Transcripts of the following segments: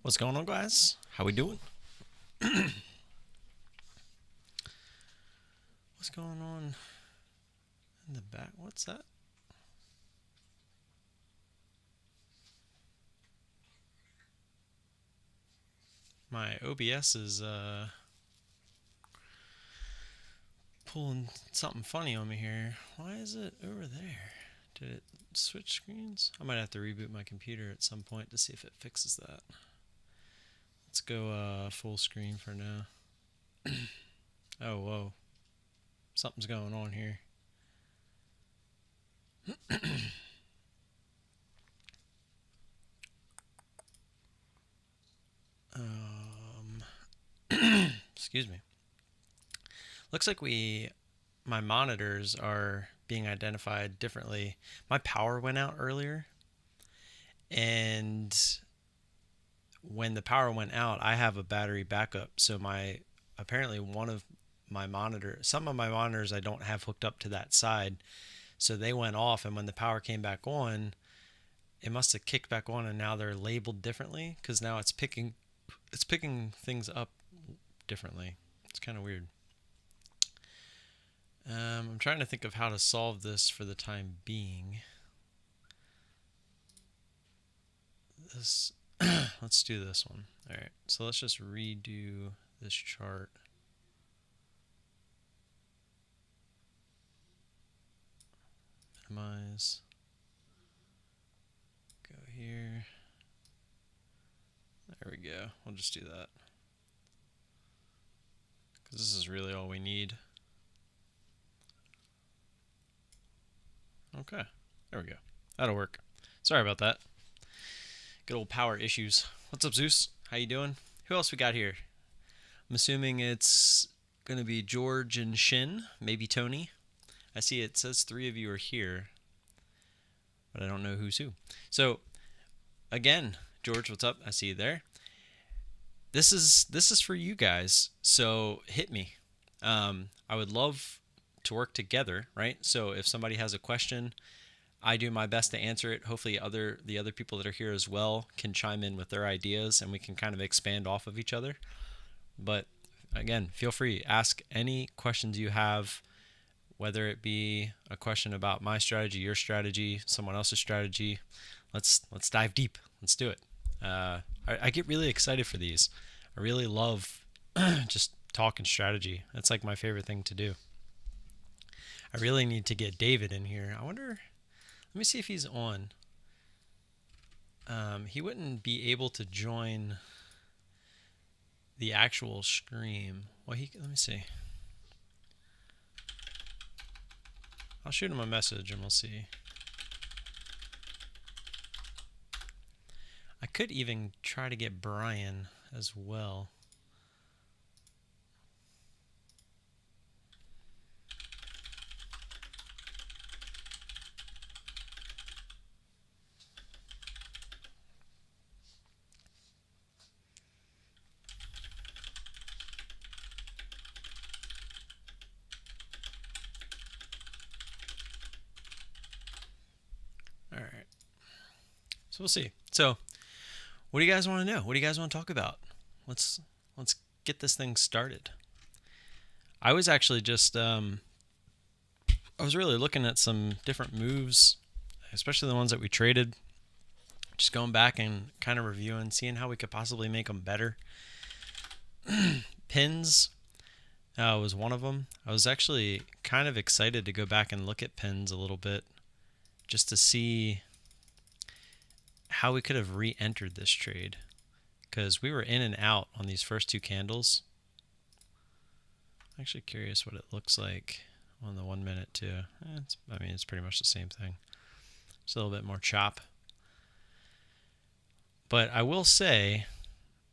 What's going on, guys? How we doing? What's going on in the back? What's that? My OBS is pulling something funny on me here. Why is it over there? Did it switch screens? I might have to reboot my computer at some point to see if it fixes that. Let's go full screen for now. Oh, whoa. Something's going on here. Excuse me. Looks like my monitors are being identified differently. My power went out earlier, and when the power went out, I have a battery backup. So apparently some of my monitors I don't have hooked up to that side. So they went off, and when the power came back on, it must have kicked back on, and now they're labeled differently because now it's picking things up differently. It's kind of weird. I'm trying to think of how to solve this for the time being. Let's do this one. All right, so let's just redo this chart. Minimize. Go here. There we go. We'll just do that, because this is really all we need. Okay, there we go. That'll work. Sorry about that. Good old power issues. What's up, Zeus? How you doing? Who else we got here? I'm assuming it's gonna be George and Shin, maybe Tony. I see it says 3 of you are here, but I don't know who's who. So again, George, what's up? I see you there. This is for you guys, so hit me. I would love to work together, right? So if somebody has a question, I do my best to answer it. Hopefully the other people that are here as well can chime in with their ideas, and we can kind of expand off of each other. But again, feel free, ask any questions you have, whether it be a question about my strategy, your strategy, someone else's strategy. Let's dive deep. Let's do it. I get really excited for these. I really love just talking strategy. That's like my favorite thing to do. I really need to get David in here. I wonder, let me see if he's on. He wouldn't be able to join the actual stream. Well, let me see. I'll shoot him a message and we'll see. I could even try to get Brian as well. All right. So we'll see. So what do you guys want to know? What do you guys want to talk about? Let's get this thing started. I was actually just I was really looking at some different moves, especially the ones that we traded. Just going back and kind of reviewing, seeing how we could possibly make them better. Pins was one of them. I was actually kind of excited to go back and look at pins a little bit, just to see how we could have re-entered this trade, because we were in and out on these first 2 candles. I'm actually curious what it looks like on the 1 minute too. It's pretty much the same thing. Just a little bit more chop. But I will say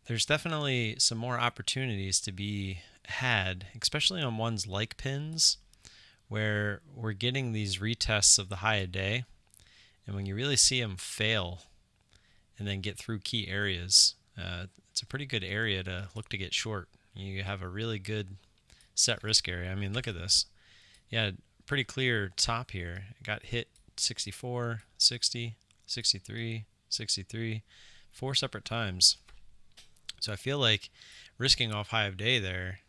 there's definitely some more opportunities to be had, especially on ones like pins, where we're getting these retests of the high a day, and when you really see them fail and then get through key areas, it's a pretty good area to look to get short. You have a really good set risk area. I mean, look at this. Yeah, pretty clear top here. It got hit 64, 60, 63, 63, 4 separate times. So I feel like risking off high of day there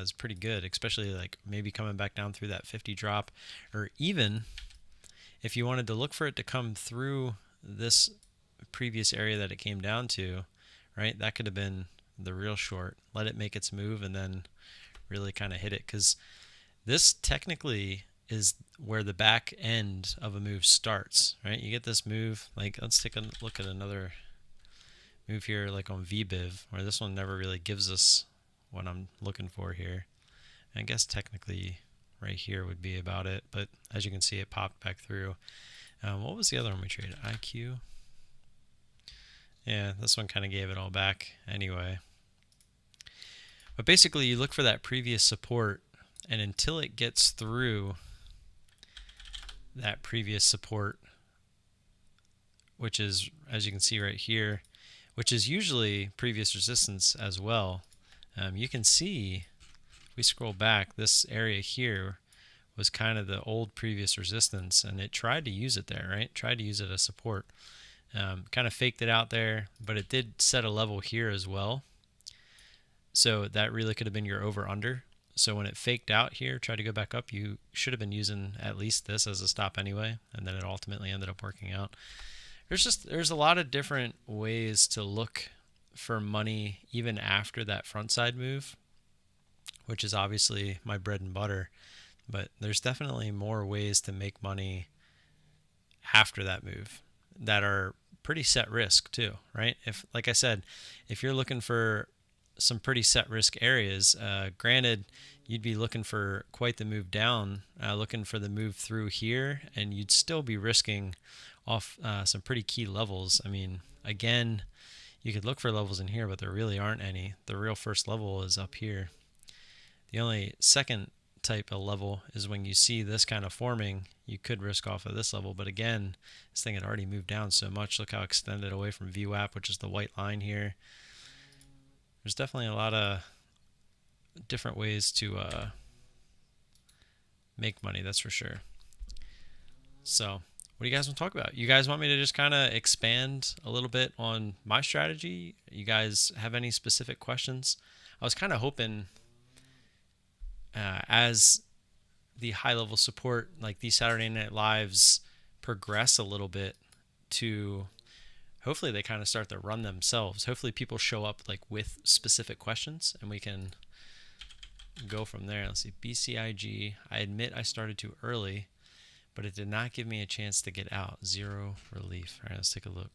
is pretty good, especially like maybe coming back down through that 50 drop, or even if you wanted to look for it to come through this previous area that it came down to, right? That could have been the real short. Let it make its move and then really kind of hit it, because this technically is where the back end of a move starts, right? You get this move, like let's take a look at another move here, like on VBIV, where this one never really gives us what I'm looking for here. I guess technically right here would be about it, but as you can see, it popped back through. What was the other one we traded? IQ? Yeah, this one kind of gave it all back anyway. But basically, you look for that previous support, and until it gets through that previous support, which is, as you can see right here, which is usually previous resistance as well, you can see, if we scroll back, this area here was kind of the old previous resistance, and it tried to use it there, right? Tried to use it as support. Kind of faked it out there, but it did set a level here as well. So that really could have been your over-under. So when it faked out here, tried to go back up, you should have been using at least this as a stop anyway, and then it ultimately ended up working out. There's a lot of different ways to look for money even after that front side move, which is obviously my bread and butter. But there's definitely more ways to make money after that move that are pretty set risk too, right? If, like I said, if you're looking for some pretty set risk areas, granted, you'd be looking for quite the move down, looking for the move through here, and you'd still be risking off some pretty key levels. I mean, again, you could look for levels in here, but there really aren't any. The real first level is up here. The only second type of level is when you see this kind of forming, you could risk off of this level. But again, this thing had already moved down so much. Look how extended away from VWAP, which is the white line here. There's definitely a lot of different ways to make money, that's for sure. So what do you guys want to talk about? You guys want me to just kind of expand a little bit on my strategy? You guys have any specific questions? I was kind of hoping as the high level support, like these Saturday Night Lives, progress a little bit, to hopefully they kind of start to run themselves. Hopefully people show up like with specific questions and we can go from there. Let's see, BCIG. I admit I started too early, but it did not give me a chance to get out. Zero relief. All right, let's take a look.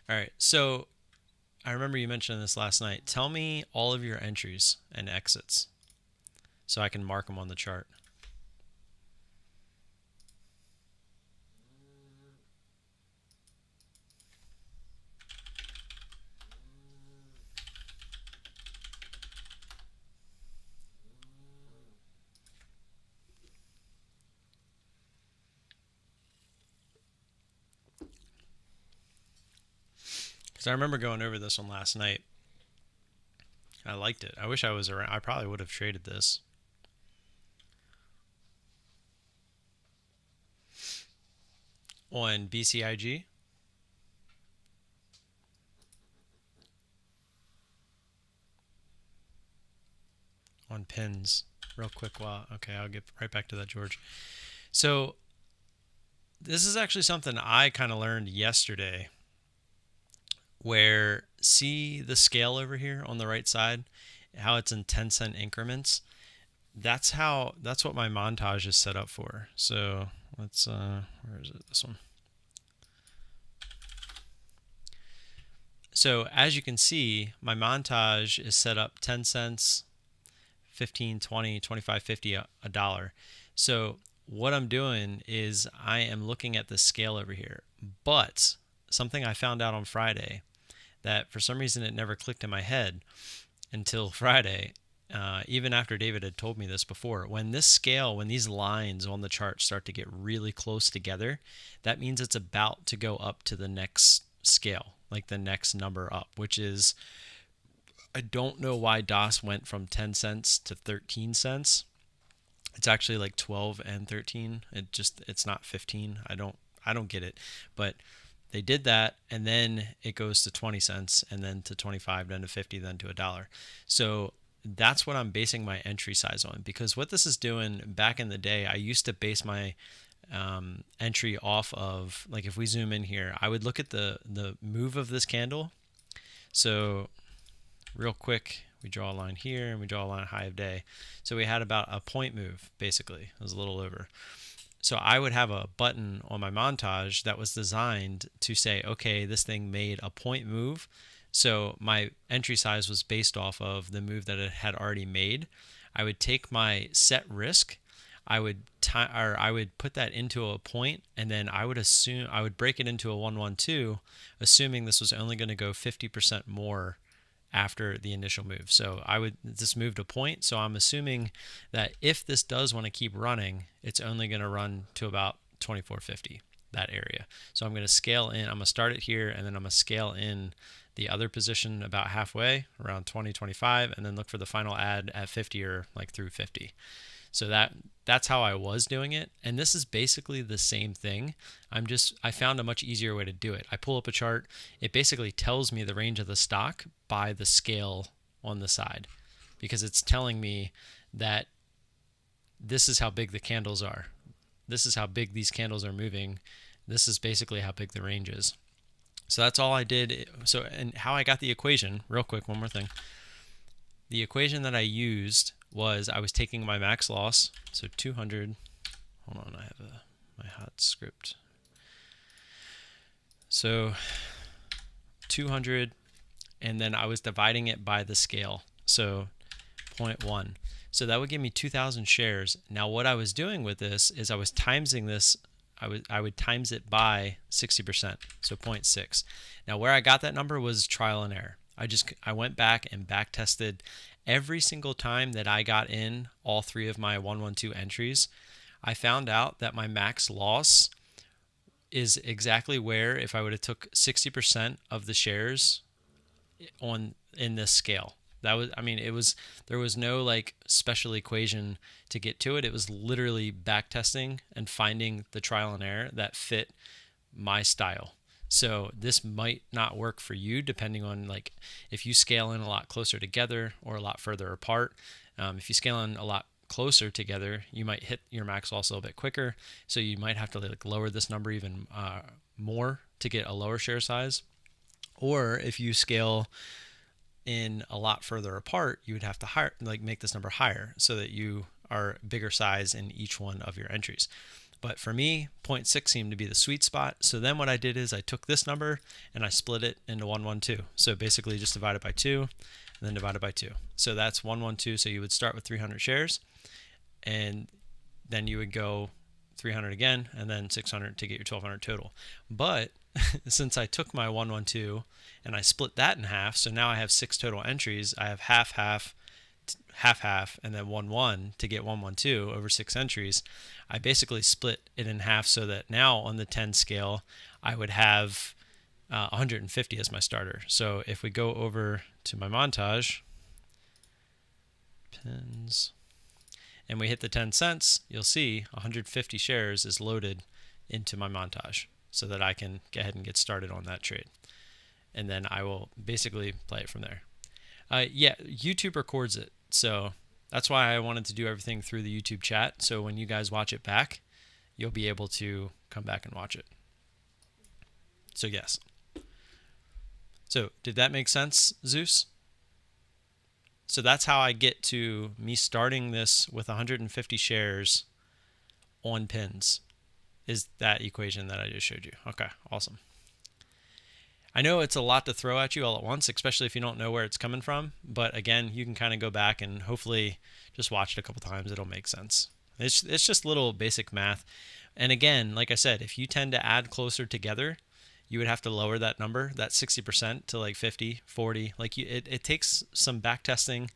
All right, so I remember you mentioned this last night. Tell me all of your entries and exits so I can mark them on the chart. Because I remember going over this one last night. I liked it. I wish I was around. I probably would have traded this. On BCIG. On pins. Real quick. Wow. Okay, I'll get right back to that, George. So this is actually something I kind of learned yesterday, where see the scale over here on the right side, how it's in 10-cent increments. That's what my montage is set up for. So let's where is it? This one. So as you can see, my montage is set up 10 cents, 15, 20, 25, 50, a dollar. So what I'm doing is I am looking at the scale over here. But something I found out on Friday that for some reason it never clicked in my head until Friday, even after David had told me this before. When this scale, when these lines on the chart start to get really close together, that means it's about to go up to the next scale, like the next number up, which is, I don't know why DOS went from 10 cents to 13 cents. It's actually like 12 and 13. It's not 15. I don't get it. But they did that, and then it goes to 20 cents, and then to 25, then to 50, then to $1. So that's what I'm basing my entry size on, because what this is doing back in the day, I used to base my entry off of, like, if we zoom in here, I would look at the move of this candle. So real quick, we draw a line here and we draw a line high of day. So we had about a point move, basically. It was a little over. So I would have a button on my montage that was designed to say, okay, this thing made a point move. So my entry size was based off of the move that it had already made. I would take my set risk, I would put that into a point, and then I would break it into a 1-1-2, assuming this was only going to go 50% more after the initial move. So this moved a point, so I'm assuming that if this does want to keep running, it's only going to run to about 24.50, that area. So I'm going to scale in. I'm going to start it here, and then I'm going to scale in the other position about halfway, around 20-25, and then look for the final add at 50 or like through 50. So that's how I was doing it. And this is basically the same thing. I found a much easier way to do it. I pull up a chart. It basically tells me the range of the stock by the scale on the side, because it's telling me that this is how big the candles are. This is how big these candles are moving. This is basically how big the range is. So that's all I did. So, and how I got the equation, real quick, one more thing. The equation that I used was I was taking my max loss, so 200. Hold on, I have my hot script. So 200, and then I was dividing it by the scale, so 0.1. So that would give me 2,000 shares. Now what I was doing with this is I was timesing this. I would times it by 60%, so 0.6. Now where I got that number was trial and error. I went back and back tested every single time that I got in all three of my 1-1-2 entries. I found out that my max loss is exactly where if I would have took 60% of the shares in this scale. That was, there was no like special equation to get to it. It was literally back testing and finding the trial and error that fit my style. So this might not work for you, depending on like if you scale in a lot closer together or a lot further apart. If you scale in a lot closer together, you might hit your max loss a little bit quicker. So you might have to like lower this number even more to get a lower share size. Or if you scale in a lot further apart, you would have to make this number higher so that you are bigger size in each one of your entries. But for me, 0.6 seemed to be the sweet spot. So then what I did is I took this number and I split it into 1-1-2. So basically just divide it by 2 and then divide it by 2. So that's 1-1-2. So you would start with 300 shares, and then you would go 300 again, and then 600 to get your 1,200 total. But since I took my 1-1-2 and I split that in half, so now I have 6 total entries. I have half, and then 1-1 to get 1-1-2 over 6 entries. I basically split it in half so that now on the 10 scale, I would have 150 as my starter. So if we go over to my montage, pins, and we hit the 10 cents, you'll see 150 shares is loaded into my montage so that I can go ahead and get started on that trade. And then I will basically play it from there. Yeah, YouTube records it. So that's why I wanted to do everything through the YouTube chat. So when you guys watch it back, you'll be able to come back and watch it. So yes. So did that make sense, Zeus? So that's how I get to me starting this with 150 shares on pins, is that equation that I just showed you. Okay, awesome. I know it's a lot to throw at you all at once, especially if you don't know where it's coming from. But again, you can kind of go back and hopefully just watch it a couple times. It'll make sense. It's just little basic math. And again, like I said, if you tend to add closer together, you would have to lower that number, that 60% to like 50, 40. Like it takes some back testing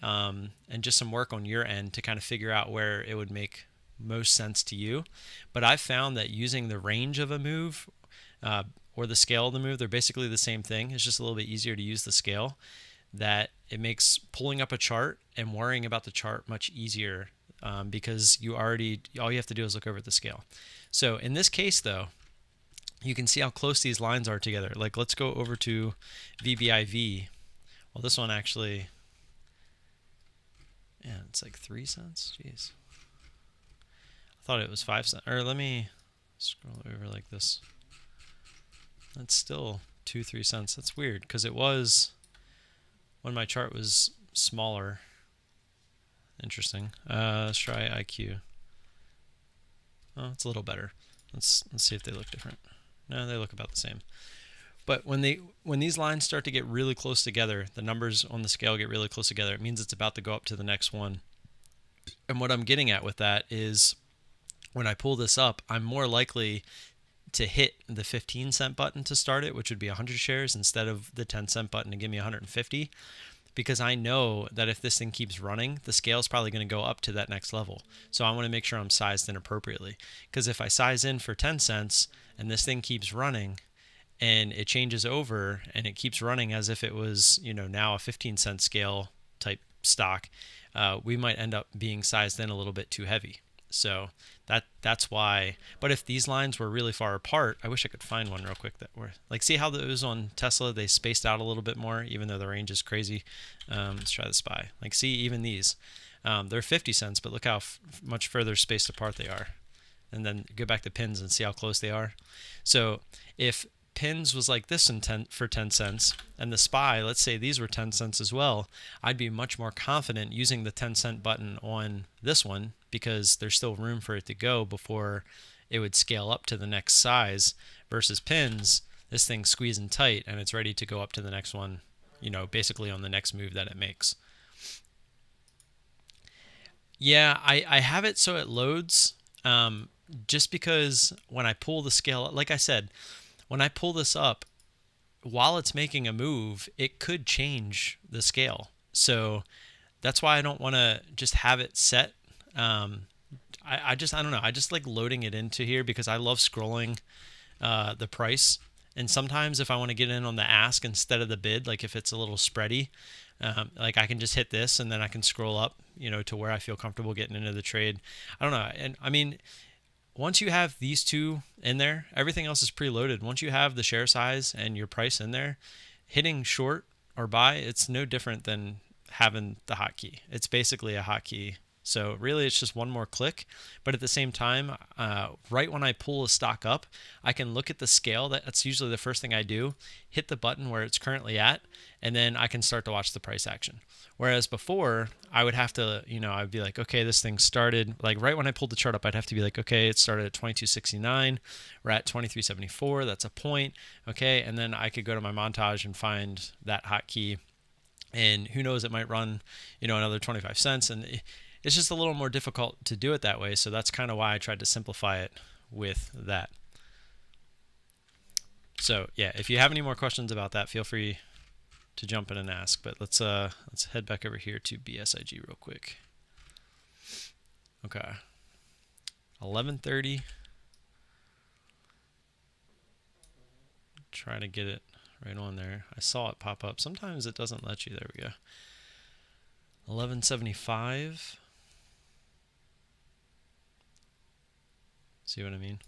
and just some work on your end to kind of figure out where it would make most sense to you. But I've found that using the range of a move or the scale of the move, they're basically the same thing. It's just a little bit easier to use the scale, that it makes pulling up a chart and worrying about the chart much easier because all you have to do is look over at the scale. So in this case though, you can see how close these lines are together. Like, let's go over to VBIV. Well, this one actually, yeah, it's like 3 cents. Jeez. I thought it was 5 cents. Or let me scroll over like this. That's still 2-3 cents. That's weird because it was when my chart was smaller. Interesting. Let's try IQ. Oh, it's a little better. Let's see if they look different. No, they look about the same. But when these lines start to get really close together, the numbers on the scale get really close together, it means it's about to go up to the next one. And what I'm getting at with that is when I pull this up, I'm more likely to hit the 15-cent button to start it, which would be 100 shares, instead of the 10-cent button to give me 150, because I know that if this thing keeps running, the scale is probably going to go up to that next level. So I want to make sure I'm sized in appropriately, because if I size in for 10 cents and this thing keeps running and it changes over and it keeps running as if it was, now a 15-cent scale type stock, we might end up being sized in a little bit too heavy. So that's why. But if these lines were really far apart, I wish I could find one real quick that were like, see how those on Tesla, they spaced out a little bit more, even though the range is crazy. Let's try the SPY. Like, see, even these, they're 50 cents, but look how much further spaced apart they are. And then go back to pins and see how close they are. So if pins was like this for 10 cents and the SPY, let's say these were 10 cents as well, I'd be much more confident using the 10-cent button on this one, because there's still room for it to go before it would scale up to the next size, versus pins, this thing's squeezing tight and it's ready to go up to the next one, basically on the next move that it makes. Yeah, I have it so it loads, just because when I pull the scale, like I said, when I pull this up, while it's making a move, it could change the scale. So that's why I don't want to just have it set. I don't know. I just like loading it into here because I love scrolling the price. And sometimes if I want to get in on the ask instead of the bid, like if it's a little spready, like I can just hit this and then I can scroll up, to where I feel comfortable getting into the trade. I don't know. And I mean, once you have these two in there, everything else is preloaded. Once you have the share size and your price in there, hitting short or buy, it's no different than having the hotkey. It's basically a hotkey. So really it's just one more click, but at the same time, right when I pull a stock up, I can look at the scale. That's usually the first thing I do, hit the button where it's currently at, and then I can start to watch the price action. Whereas before, I would have to, I'd be like, okay, this thing started, like right when I pulled the chart up, I'd have to be like, okay, it started at 22.69, we're at 23.74, that's a point, okay, and then I could go to my montage and find that hotkey, and who knows, it might run, another 25 cents, and it's just a little more difficult to do it that way. So that's kind of why I tried to simplify it with that. So yeah, if you have any more questions about that, feel free to jump in and ask. But let's head back over here to BSIG real quick. Okay, 11:30. Try to get it right on there. I saw it pop up. Sometimes it doesn't let you. There we go. 11.75. See what I mean?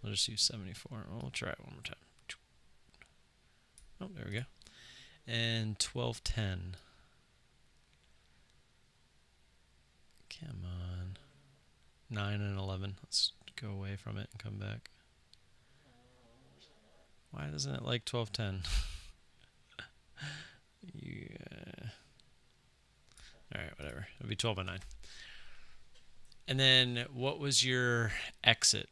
We'll just use 74. We'll try it one more time. Oh, there we go. And 12.10. Come on. 9 and 11. Let's go away from it and come back. Why doesn't it like 12.10? Yeah. Alright, whatever. It'll be 12 and 9. And then what was your exit?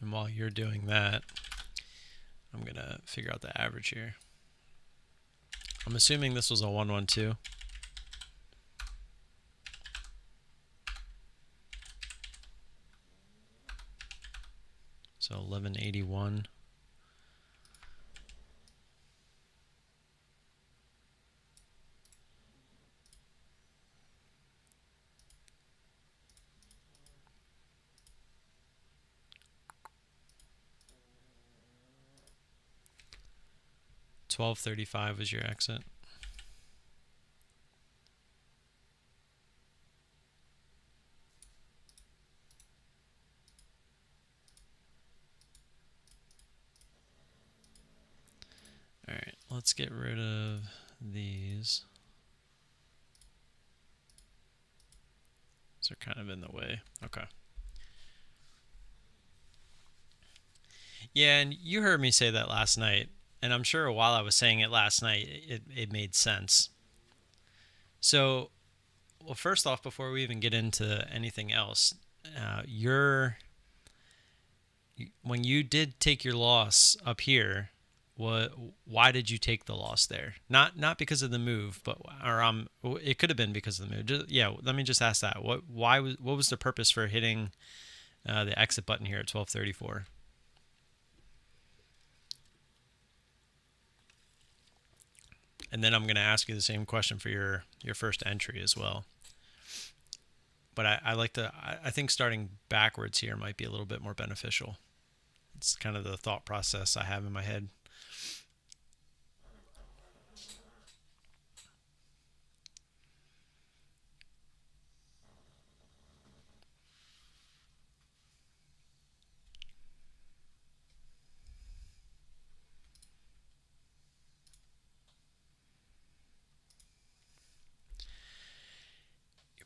And while you're doing that, I'm going to figure out the average here. I'm assuming this was a 112. So 1181. $12.35 was your exit. let's get rid of these. These are kind of in the way. Okay. Yeah, and you heard me say that last night, and I'm sure while I was saying it last night, it made sense. So, well, first off, before we even get into anything else, when you did take your loss up here, why did you take the loss there? Not because of the move, but it could have been because of the move. Yeah, let me just ask that. What was the purpose for hitting the exit button here at 1234? And then I'm going to ask you the same question for your first entry as well. But I think starting backwards here might be a little bit more beneficial. It's kind of the thought process I have in my head.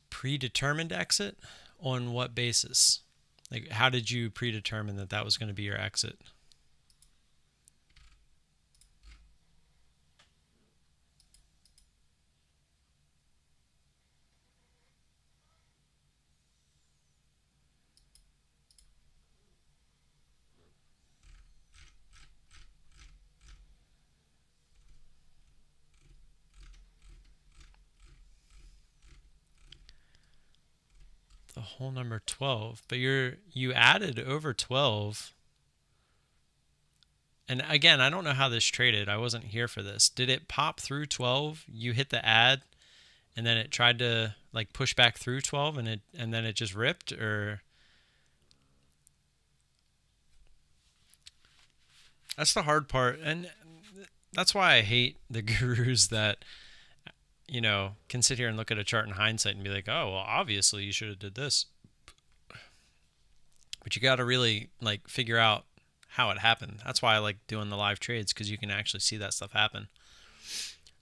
Predetermined exit? On what basis? Like, how did you predetermine that that was going to be your exit? The whole number 12, but you added over 12. And again, I don't know how this traded. I wasn't here for this. Did it pop through 12? You hit the add and then it tried to like push back through 12 and then it just ripped, or that's the hard part. And that's why I hate the gurus that can sit here and look at a chart in hindsight and be like, "Oh, well, obviously you should have did this." But you got to really like figure out how it happened. That's why I like doing the live trades, because you can actually see that stuff happen.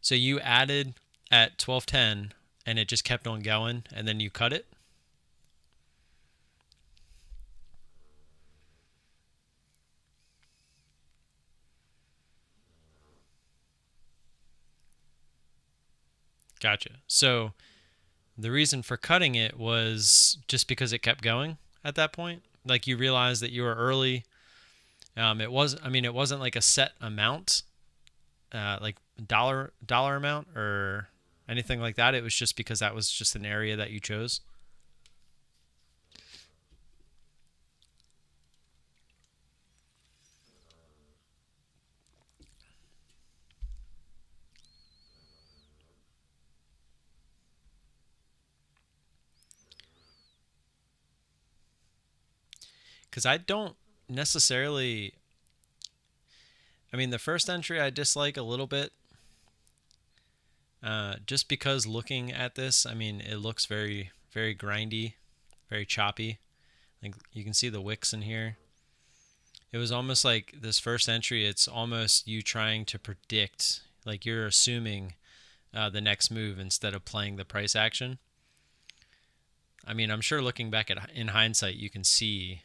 So you added at 12:10 and it just kept on going, and then you cut it. Gotcha. So the reason for cutting it was just because it kept going at that point. Like you realized that you were early. It wasn't like a set amount, like dollar amount or anything like that. It was just because that was just an area that you chose. Because I don't necessarily. I mean, the first entry I dislike a little bit. Just because looking at this, I mean, it looks very, very grindy, very choppy. Like you can see the wicks in here. It was almost like this first entry, it's almost you trying to predict, like you're assuming the next move instead of playing the price action. I mean, I'm sure looking back in hindsight, you can see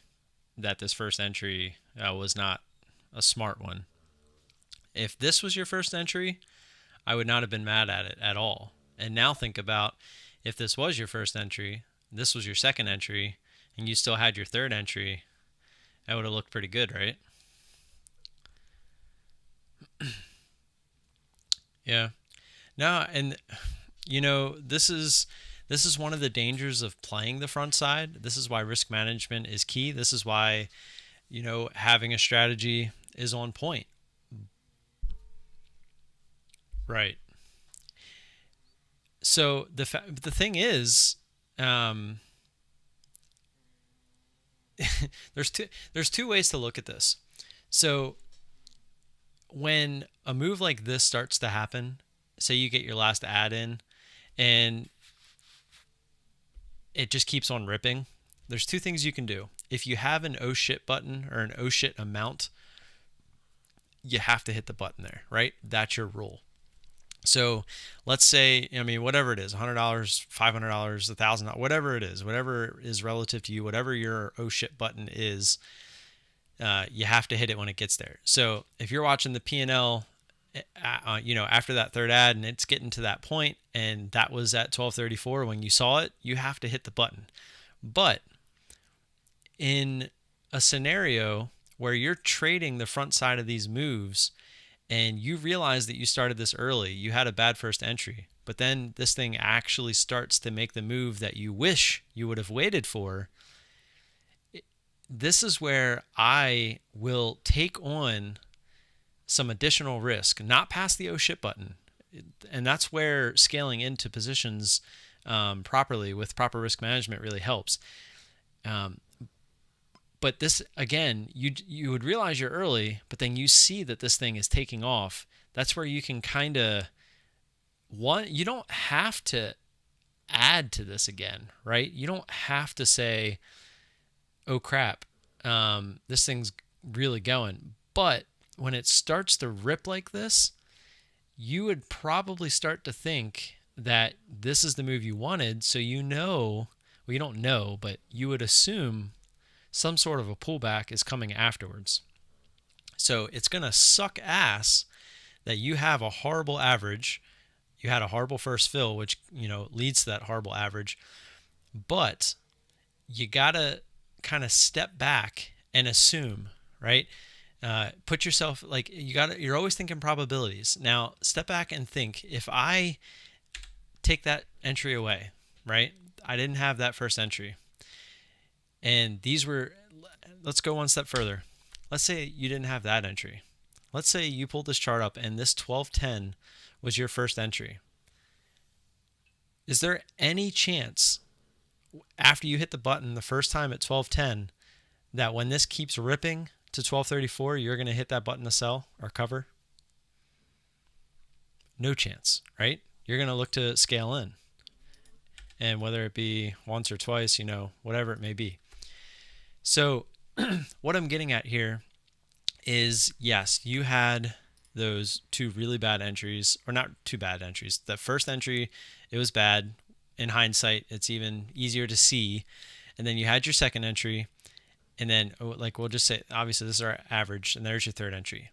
that this first entry was not a smart one. If this was your first entry, I would not have been mad at it at all. And now think about if this was your first entry, this was your second entry, and you still had your third entry, that would have looked pretty good, right? Yeah. No, and this is one of the dangers of playing the front side. This is why risk management is key. This is why, having a strategy is on point. Right. So the thing is, there's two ways to look at this. So when a move like this starts to happen, say you get your last add in and it just keeps on ripping, there's two things you can do. If you have an oh shit button or an oh shit amount, you have to hit the button there, right? That's your rule. So let's say, I mean, whatever it is, $100, $500, $1,000, whatever it is, whatever is relative to you, whatever your oh shit button is, you have to hit it when it gets there. So if you're watching the P&L, after that third ad and it's getting to that point, and that was at 12:34 when you saw it, you have to hit the button. But in a scenario where you're trading the front side of these moves and you realize that you started this early, you had a bad first entry, but then this thing actually starts to make the move that you wish you would have waited for, this is where I will take on some additional risk, not past the oh shit button. And that's where scaling into positions properly with proper risk management really helps. But this, again, you would realize you're early, but then you see that this thing is taking off. That's where you can kind of, you don't have to add to this again, right? You don't have to say, oh crap, this thing's really going. But when it starts to rip like this, you would probably start to think that this is the move you wanted. So you don't know, but you would assume some sort of a pullback is coming afterwards. So it's going to suck ass that you have a horrible average. You had a horrible first fill, which, leads to that horrible average. But you got to kind of step back and assume, right? Put yourself, like, you're always thinking probabilities. Now, step back and think, if I take that entry away, right? I didn't have that first entry. And let's go one step further. Let's say you didn't have that entry. Let's say you pulled this chart up and this 1210 was your first entry. Is there any chance after you hit the button the first time at 1210 that when this keeps ripping to 1234, you're going to hit that button to sell or cover? No chance, right? You're going to look to scale in. And whether it be once or twice, whatever it may be. So what I'm getting at here is, yes, you had those two really bad entries, or not two bad entries. The first entry, it was bad. In hindsight, it's even easier to see. And then you had your second entry, and then, like, we'll just say, obviously this is our average, and there's your third entry.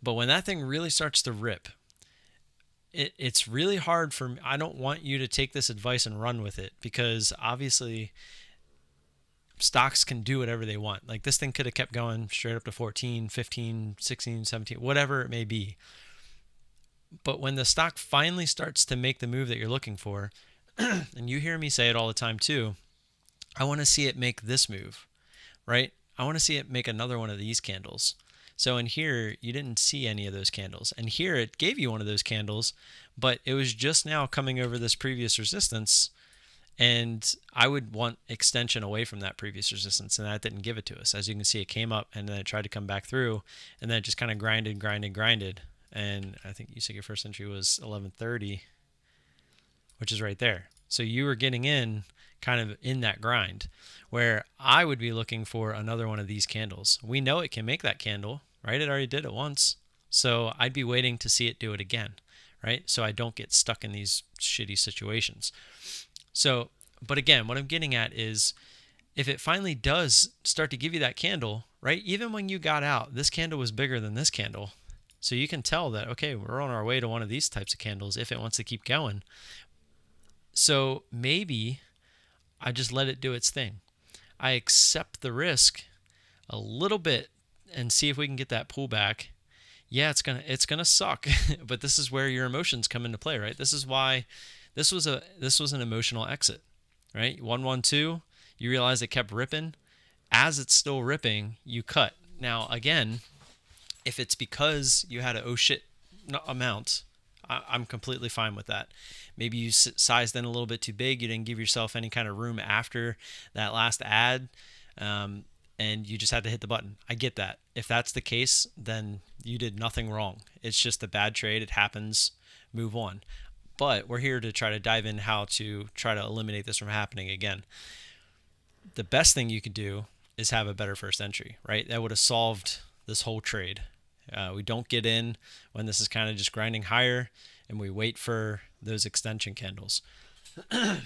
But when that thing really starts to rip, it's really hard for me. I don't want you to take this advice and run with it, because obviously stocks can do whatever they want. Like, this thing could have kept going straight up to 14, 15, 16, 17, whatever it may be. But when the stock finally starts to make the move that you're looking for, and you hear me say it all the time too, I want to see it make this move, right? I want to see it make another one of these candles. So in here, you didn't see any of those candles. And here it gave you one of those candles, but it was just now coming over this previous resistance. And I would want extension away from that previous resistance, and that didn't give it to us. As you can see, it came up and then it tried to come back through, and then it just kind of grinded. And I think you said your first entry was 1130, which is right there. So you were getting in kind of in that grind, where I would be looking for another one of these candles. We know it can make that candle, right? It already did it once. So I'd be waiting to see it do it again, right? So I don't get stuck in these shitty situations. So, but again, what I'm getting at is, if it finally does start to give you that candle, right? Even when you got out, this candle was bigger than this candle. So you can tell that, okay, we're on our way to one of these types of candles if it wants to keep going. So maybe I just let it do its thing. I accept the risk a little bit and see if we can get that pullback. Yeah, it's gonna suck, but this is where your emotions come into play, right? This is why this was an emotional exit, right? 112, you realize it kept ripping. As it's still ripping, you cut. Now, again, if it's because you had an oh shit amount, I'm completely fine with that. Maybe you sized in a little bit too big. You didn't give yourself any kind of room after that last ad, and you just had to hit the button. I get that. If that's the case, then you did nothing wrong. It's just a bad trade. It happens. Move on. But we're here to try to dive in how to try to eliminate this from happening again. The best thing you could do is have a better first entry, right? That would have solved this whole trade. We don't get in when this is kind of just grinding higher, and we wait for those extension candles. The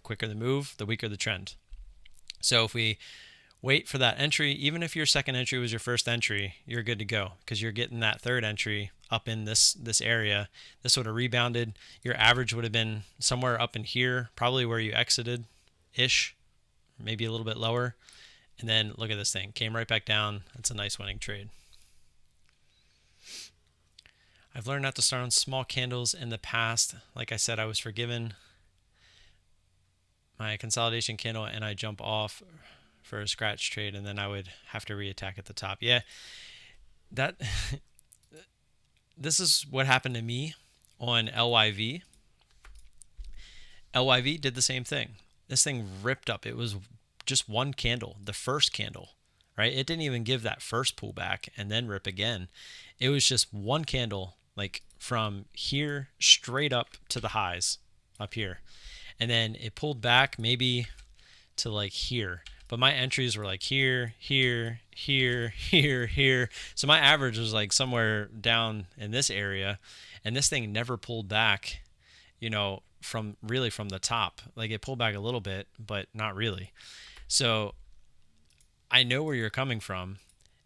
quicker the move, the weaker the trend. So if we wait for that entry, even if your second entry was your first entry, you're good to go, because you're getting that third entry up in this area. This would have rebounded. Your average would have been somewhere up in here, probably where you exited ish, maybe a little bit lower. And then look at this thing, came right back down. That's a nice winning trade. I've learned not to start on small candles in the past. Like I said, I was forgiven my consolidation candle and I jump off for a scratch trade, and then I would have to reattack at the top. Yeah, that this is what happened to me on LYV. LYV did the same thing. This thing ripped up. It was just one candle, the first candle, right? It didn't even give that first pullback and then rip again. It was just one candle, like from here straight up to the highs up here. And then it pulled back maybe to like here. But my entries were like here, here, here, here, here. So my average was like somewhere down in this area. And this thing never pulled back, from the top. Like it pulled back a little bit, but not really. So I know where you're coming from.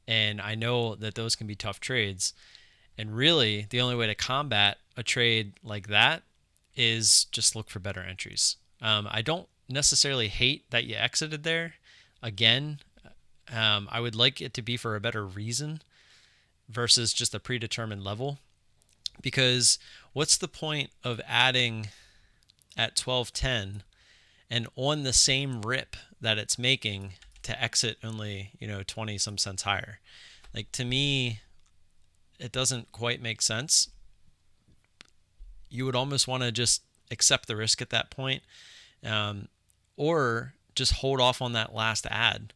And I know that those can be tough trades. And really, the only way to combat a trade like that is just look for better entries. I don't necessarily hate that you exited there. Again, I would like it to be for a better reason versus just a predetermined level. Because what's the point of adding at 12.10 and on the same rip that it's making to exit only 20 some cents higher? Like, to me, it doesn't quite make sense. You would almost want to just accept the risk at that point, or just hold off on that last ad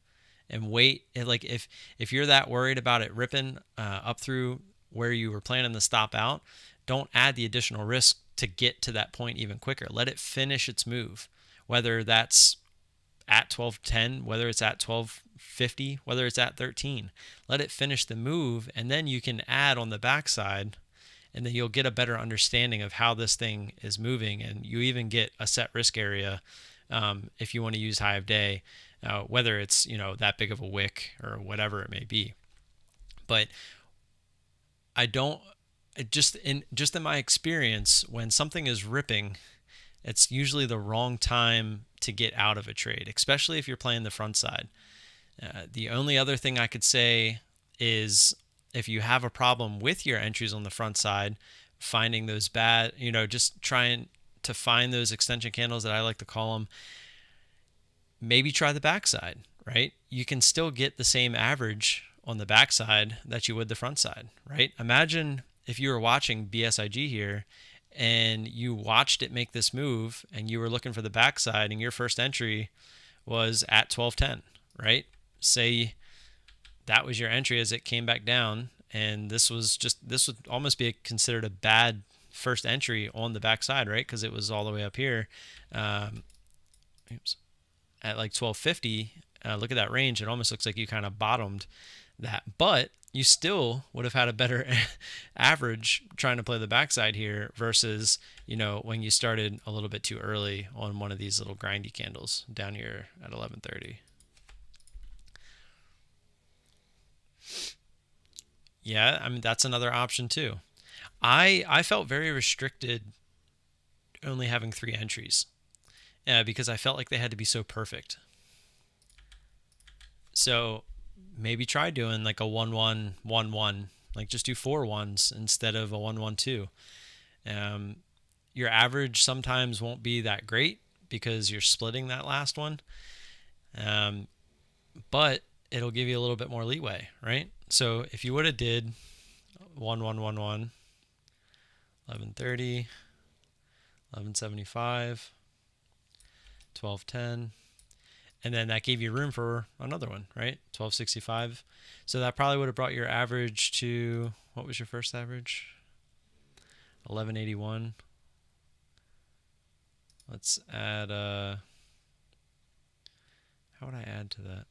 and wait. Like if you're that worried about it ripping up through where you were planning to stop out, don't add the additional risk to get to that point even quicker. Let it finish its move, whether that's at 12.10, whether it's at 12.50, whether it's at 13. Let it finish the move, and then you can add on the backside, and then you'll get a better understanding of how this thing is moving, and you even get a set risk area if you want to use high of day, whether it's that big of a wick or whatever it may be. But I don't, just in my experience, when something is ripping, it's usually the wrong time to get out of a trade, especially if you're playing the front side. The only other thing I could say is, if you have a problem with your entries on the front side, finding those bad, just trying to find those extension candles that I like to call them, maybe try the backside, right? You can still get the same average on the backside that you would the front side, right? Imagine if you were watching BSIG here and you watched it make this move and you were looking for the backside and your first entry was at 12.10, right? Say that was your entry as it came back down, and this would almost be considered a bad first entry on the backside, right? Because it was all the way up here at like 12.50. Look at that range. It almost looks like you kind of bottomed that, but you still would have had a better average trying to play the backside here versus when you started a little bit too early on one of these little grindy candles down here at 11.30. Yeah, I mean, that's another option too. I felt very restricted only having 3 entries because I felt like they had to be so perfect. So maybe try doing like a 1-1-1-1, like just do 4 ones instead of a 1-1-2. Your average sometimes won't be that great because you're splitting that last one, but it'll give you a little bit more leeway, right? So if you would have did 1-1-1-1, 11.30, 11.75, 12.10, and then that gave you room for another one, right? 12.65. So that probably would have brought your average to, what was your first average? 11.81. Let's add, how would I add to that?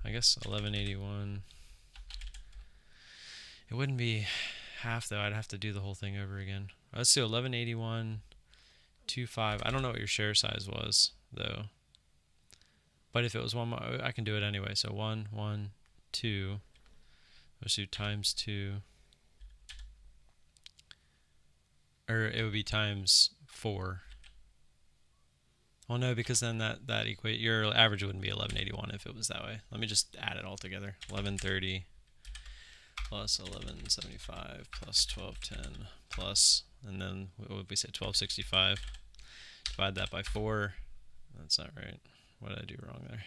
I guess 11.81 It wouldn't be half though. I'd have to do the whole thing over again. Let's do 1181.25. I don't know what your share size was though. But if it was one, I can do it anyway. So 1, 1, 2. Let's do times 2. Or it would be times 4. Well, no, because then that equate your average wouldn't be 1181 if it was that way. Let me just add it all together. 1130 plus 1175 plus 1210 plus, and then what would we say, 1265. Divide that by 4. That's not right. What did I do wrong there?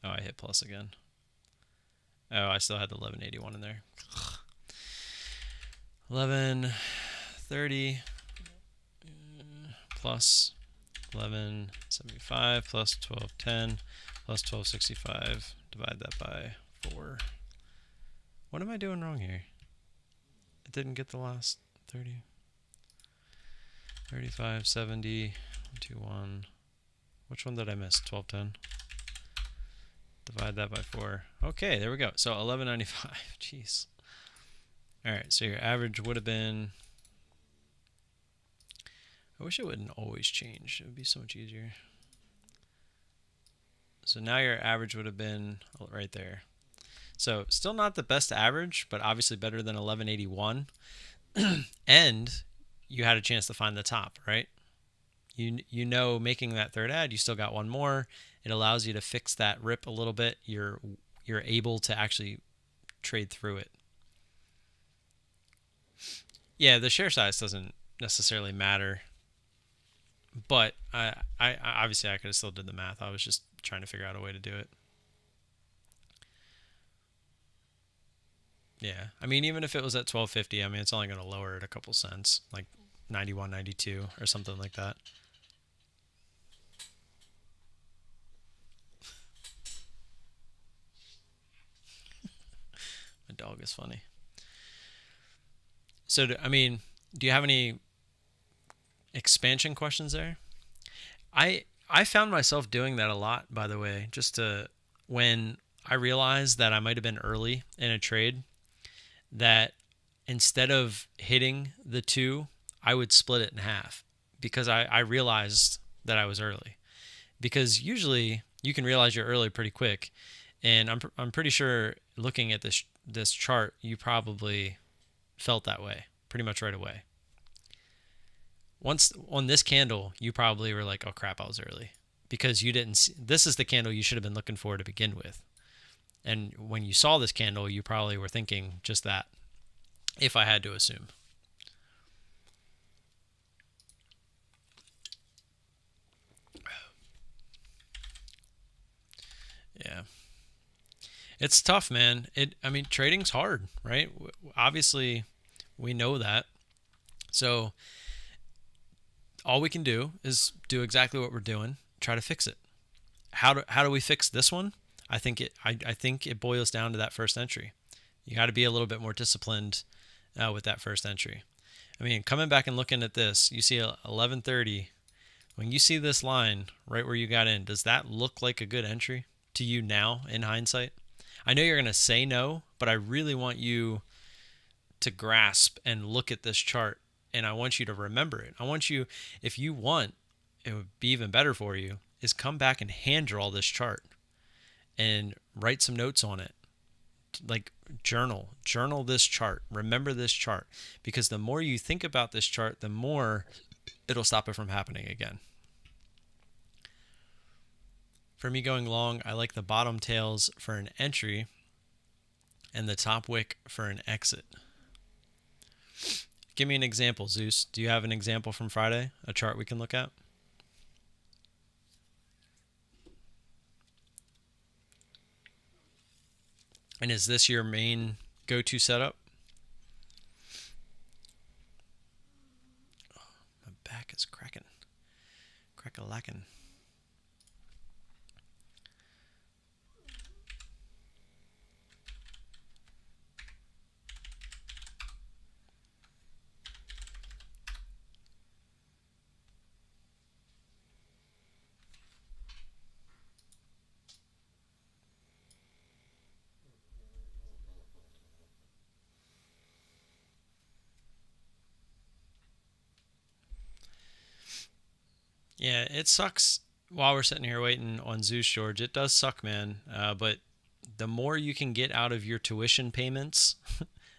Oh, I hit plus again. Oh, I still had the 1181 in there. 1130 plus 1175 plus 1210 plus 1265. Divide that by 4. What am I doing wrong here? It didn't get the last 30. 35, 70, 21. Which one did I miss? 1210. Divide that by 4. Okay, there we go. So 1195. Jeez. All right, so your average would have been... I wish it wouldn't always change. It would be so much easier. So now your average would have been right there. So still not the best average, but obviously better than 1181. And you had a chance to find the top, right? You know, making that third ad, you still got one more. It allows you to fix that rip a little bit. You're able to actually trade through it. Yeah, the share size doesn't necessarily matter, but I obviously I could have still did the math. I was just trying to figure out a way to do it. Yeah, I mean, even if it was at 1250, I mean, it's only going to lower it a couple cents, like 91, 92 or something like that. My dog is funny. So, I mean, do you have any expansion questions there? I found myself doing that a lot, by the way, just to, when I realized that I might have been early in a trade, that instead of hitting the 2, I would split it in half, because I realized that I was early. Because usually you can realize you're early pretty quick, and I'm pretty sure looking at this chart, you probably felt that way pretty much right away. Once on this candle, you probably were like, oh crap, I was early, because you didn't see, this is the candle you should have been looking for to begin with. And when you saw this candle, you probably were thinking just that, if I had to assume. Yeah. It's tough, man. I mean, trading's hard, right? Obviously, we know that. So all we can do is do exactly what we're doing, try to fix it. How do we fix this one? I think it boils down to that first entry. You got to be a little bit more disciplined with that first entry. I mean, coming back and looking at this, you see 1130. When you see this line right where you got in, does that look like a good entry to you now in hindsight? I know you're going to say no, but I really want you to grasp and look at this chart, and I want you to remember it. I want you, if you want, it would be even better for you, is come back and hand draw this chart and write some notes on it. Like journal this chart. Remember this chart, because the more you think about this chart, the more it'll stop it from happening again. For me going long, I like the bottom tails for an entry and the top wick for an exit. Give me an example, Zeus. Do you have an example from Friday? A chart we can look at? And is this your main go-to setup? Oh, my back is cracking. Crack-a-lackin'. Yeah, it sucks while we're sitting here waiting on Zeus, George. It does suck, man. But the more you can get out of your tuition payments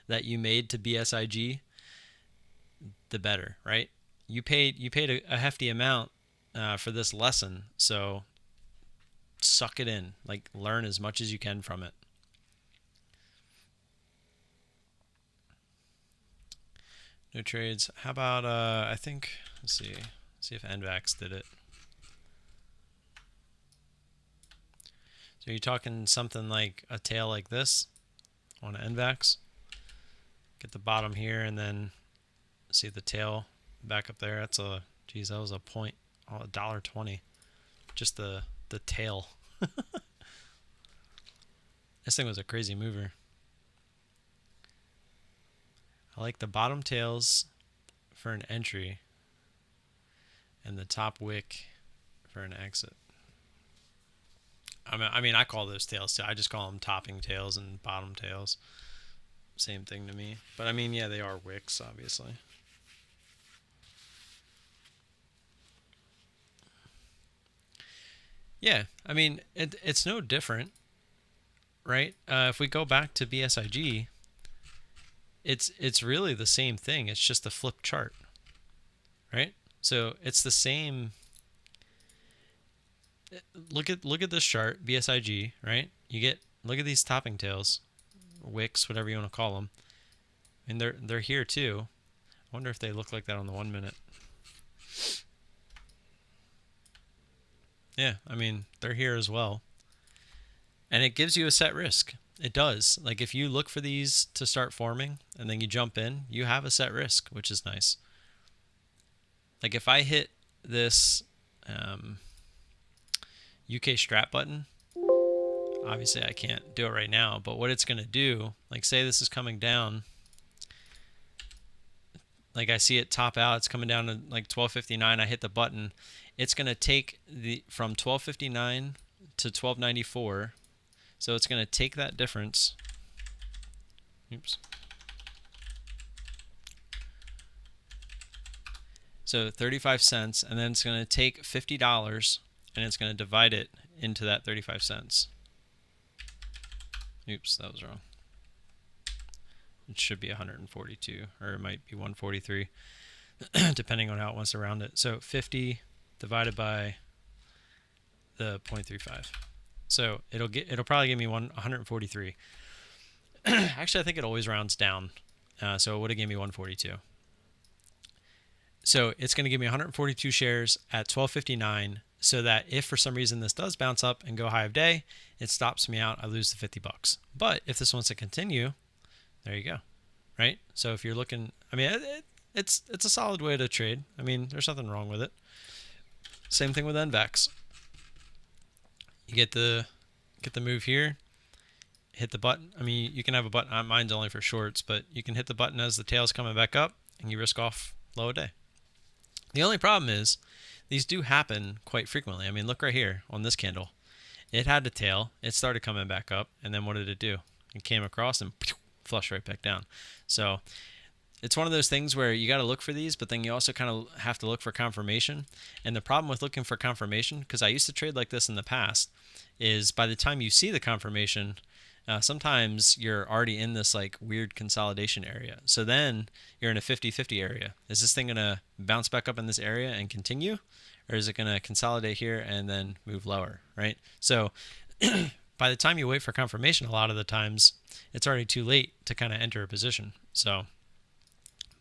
that you made to BSIG, the better, right? You paid a hefty amount for this lesson, so suck it in. Like, learn as much as you can from it. No trades. How about I think, let's see if NVAX did it. So you're talking something like a tail like this on an NVAX. Get the bottom here and then see the tail back up there. That's a, geez, that was a point, oh, $1.20. Just the tail. This thing was a crazy mover. I like the bottom tails for an entry and the top wick for an exit. I mean, I call those tails too. I just call them topping tails and bottom tails. Same thing to me. But I mean, yeah, they are wicks, obviously. Yeah, I mean, it's no different, right? If we go back to BSIG, it's really the same thing. It's just a flipped chart, right? So it's the same. Look at this chart, BSIG, right? Look at these topping tails, wicks, whatever you want to call them, and they're here too. I wonder if they look like that on the 1 minute. Yeah, I mean, they're here as well. And it gives you a set risk. It does. Like, if you look for these to start forming and then you jump in, you have a set risk, which is nice. Like, if I hit this UK strap button, obviously I can't do it right now, but what it's going to do, like, say this is coming down, like, I see it top out, it's coming down to like 1259, I hit the button, it's going to take the from 1259 to 1294. So it's going to take that difference. Oops. So 35 cents, and then it's going to take $50 and it's going to divide it into that 35 cents. Oops, that was wrong. It should be 142, or it might be 143, depending on how it wants to round it. So 50 divided by the 0.35. So it'll probably give me 143. Actually, I think it always rounds down. So it would have given me 142. So it's going to give me 142 shares at 12.59, so that if for some reason this does bounce up and go high of day, it stops me out. I lose the $50. But if this wants to continue, there you go, right? So if you're looking, I mean, it's a solid way to trade. I mean, there's nothing wrong with it. Same thing with NVAX. You get the move here, hit the button. I mean, you can have a button. Mine's only for shorts, but you can hit the button as the tail's coming back up, and you risk off low a day. The only problem is these do happen quite frequently. I mean, look right here on this candle. It had a tail. It started coming back up, and then what did it do? It came across and flushed right back down. So it's one of those things where you got to look for these, but then you also kind of have to look for confirmation. And the problem with looking for confirmation, because I used to trade like this in the past, is by the time you see the confirmation, sometimes you're already in this like weird consolidation area. So then you're in a 50-50 area. Is this thing going to bounce back up in this area and continue? Or is it going to consolidate here and then move lower, right? So by the time you wait for confirmation, a lot of the times it's already too late to kind of enter a position. So,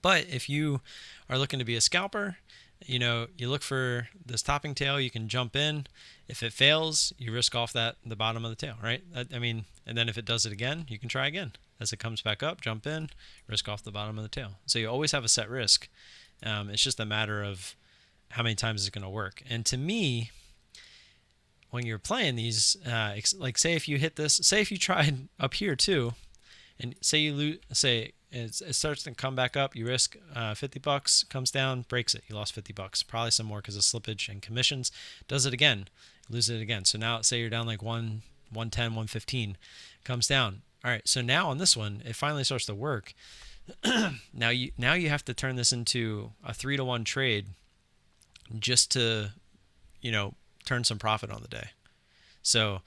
but if you are looking to be a scalper, you look for this topping tail, you can jump in. If it fails, you risk off the bottom of the tail, right? I mean, and then if it does it again, you can try again. As it comes back up, jump in, risk off the bottom of the tail. So you always have a set risk. It's just a matter of how many times it's going to work. And to me, when you're playing these, like say if you hit this, say if you tried up here too, and say you lose, say it starts to come back up, you risk $50, comes down, breaks it, you lost $50, probably some more because of slippage and commissions. Does it again, lose it again. So now say you're down like 110, 115, comes down. All right, so now on this one, it finally starts to work. Now you have to turn this into a 3-to-1 trade just to turn some profit on the day. So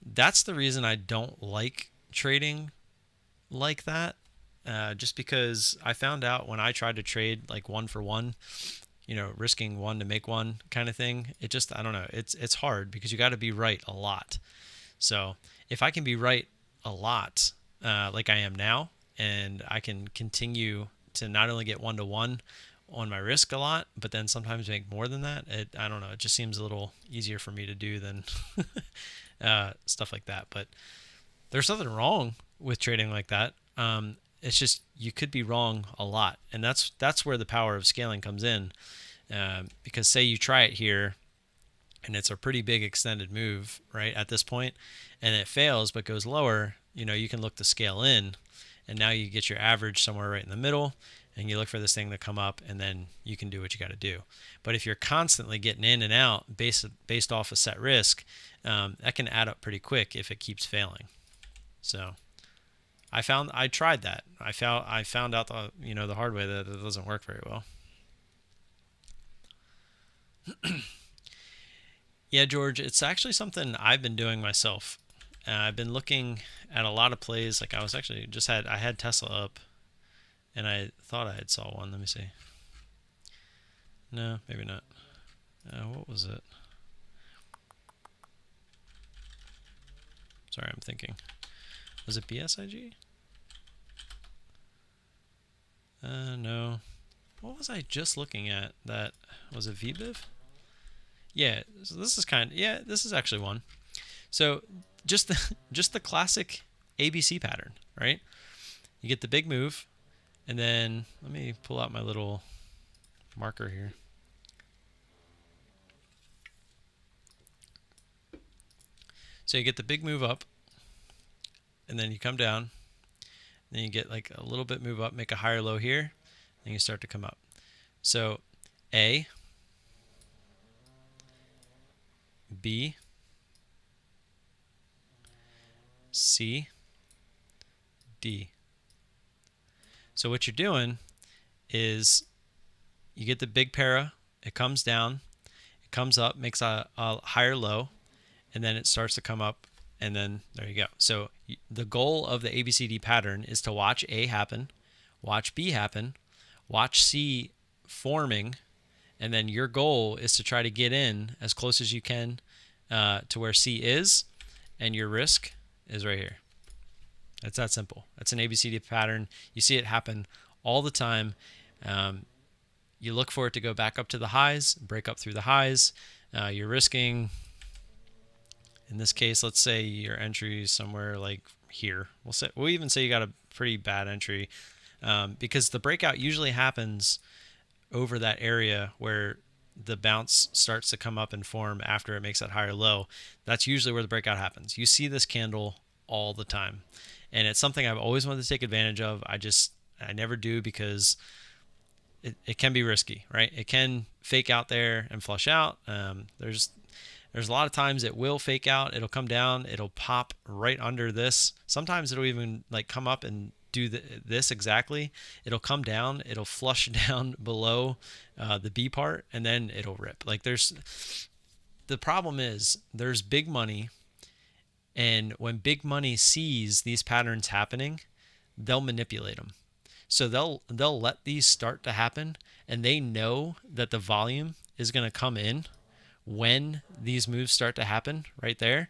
that's the reason I don't like trading like that. Just because I found out when I tried to trade like one for one, risking one to make one kind of thing, I don't know, it's hard because you got to be right a lot. So if I can be right a lot, like I am now, and I can continue to not only get one to one on my risk a lot, but then sometimes make more than that, I don't know, it just seems a little easier for me to do than stuff like that. But there's nothing wrong with trading like that. It's just you could be wrong a lot, and that's where the power of scaling comes in. Because say you try it here, and it's a pretty big extended move, right, at this point, and it fails but goes lower, you can look to scale in, and now you get your average somewhere right in the middle, and you look for this thing to come up, and then you can do what you got to do. But if you're constantly getting in and out based off a set risk, that can add up pretty quick if it keeps failing. So I tried that. I found out the hard way that it doesn't work very well. Yeah, George, it's actually something I've been doing myself. I've been looking at a lot of plays. Like I was actually I had Tesla up, and I thought I had saw one. Let me see. No, maybe not. What was it? Sorry, I'm thinking. Was it BSIG? No. What was I just looking at? That was it VBIV? Yeah, so this is actually one. So just the classic ABC pattern, right? You get the big move, and then let me pull out my little marker here. So you get the big move up, and then you come down, then you get like a little bit move up, make a higher low here, and you start to come up. So A, B, C, D. So what you're doing is you get the big para, it comes down, it comes up, makes a higher low, and then it starts to come up, and then there you go. So the goal of the ABCD pattern is to watch A happen, watch B happen, watch C forming, and then your goal is to try to get in as close as you can to where C is, and your risk is right here. It's that simple. That's an ABCD pattern. You see it happen all the time. You look for it to go back up to the highs, break up through the highs. You're risking, in this case, let's say your entry is somewhere like here. We'll even say you got a pretty bad entry because the breakout usually happens over that area where the bounce starts to come up and form after it makes that higher low. That's usually where the breakout happens. You see this candle all the time, and it's something I've always wanted to take advantage of. I never do because it can be risky, right? It can fake out there and flush out. There's a lot of times it will fake out. It'll come down. It'll pop right under this. Sometimes it'll even like come up and do this exactly. It'll come down. It'll flush down below the B part, and then it'll rip. Like the problem is there's big money, and when big money sees these patterns happening, they'll manipulate them. So they'll let these start to happen, and they know that the volume is going to come in when these moves start to happen right there,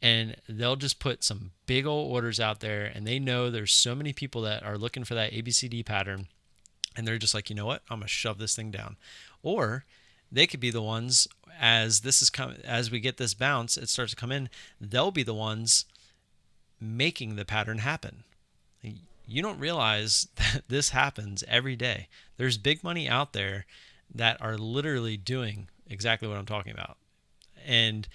and they'll just put some big old orders out there, and they know there's so many people that are looking for that ABCD pattern, and they're just like, you know what, I'm gonna shove this thing down. Or they could be the ones, as we get this bounce, it starts to come in, they'll be the ones making the pattern happen. You don't realize that this happens every day. There's big money out there that are literally doing exactly what I'm talking about, and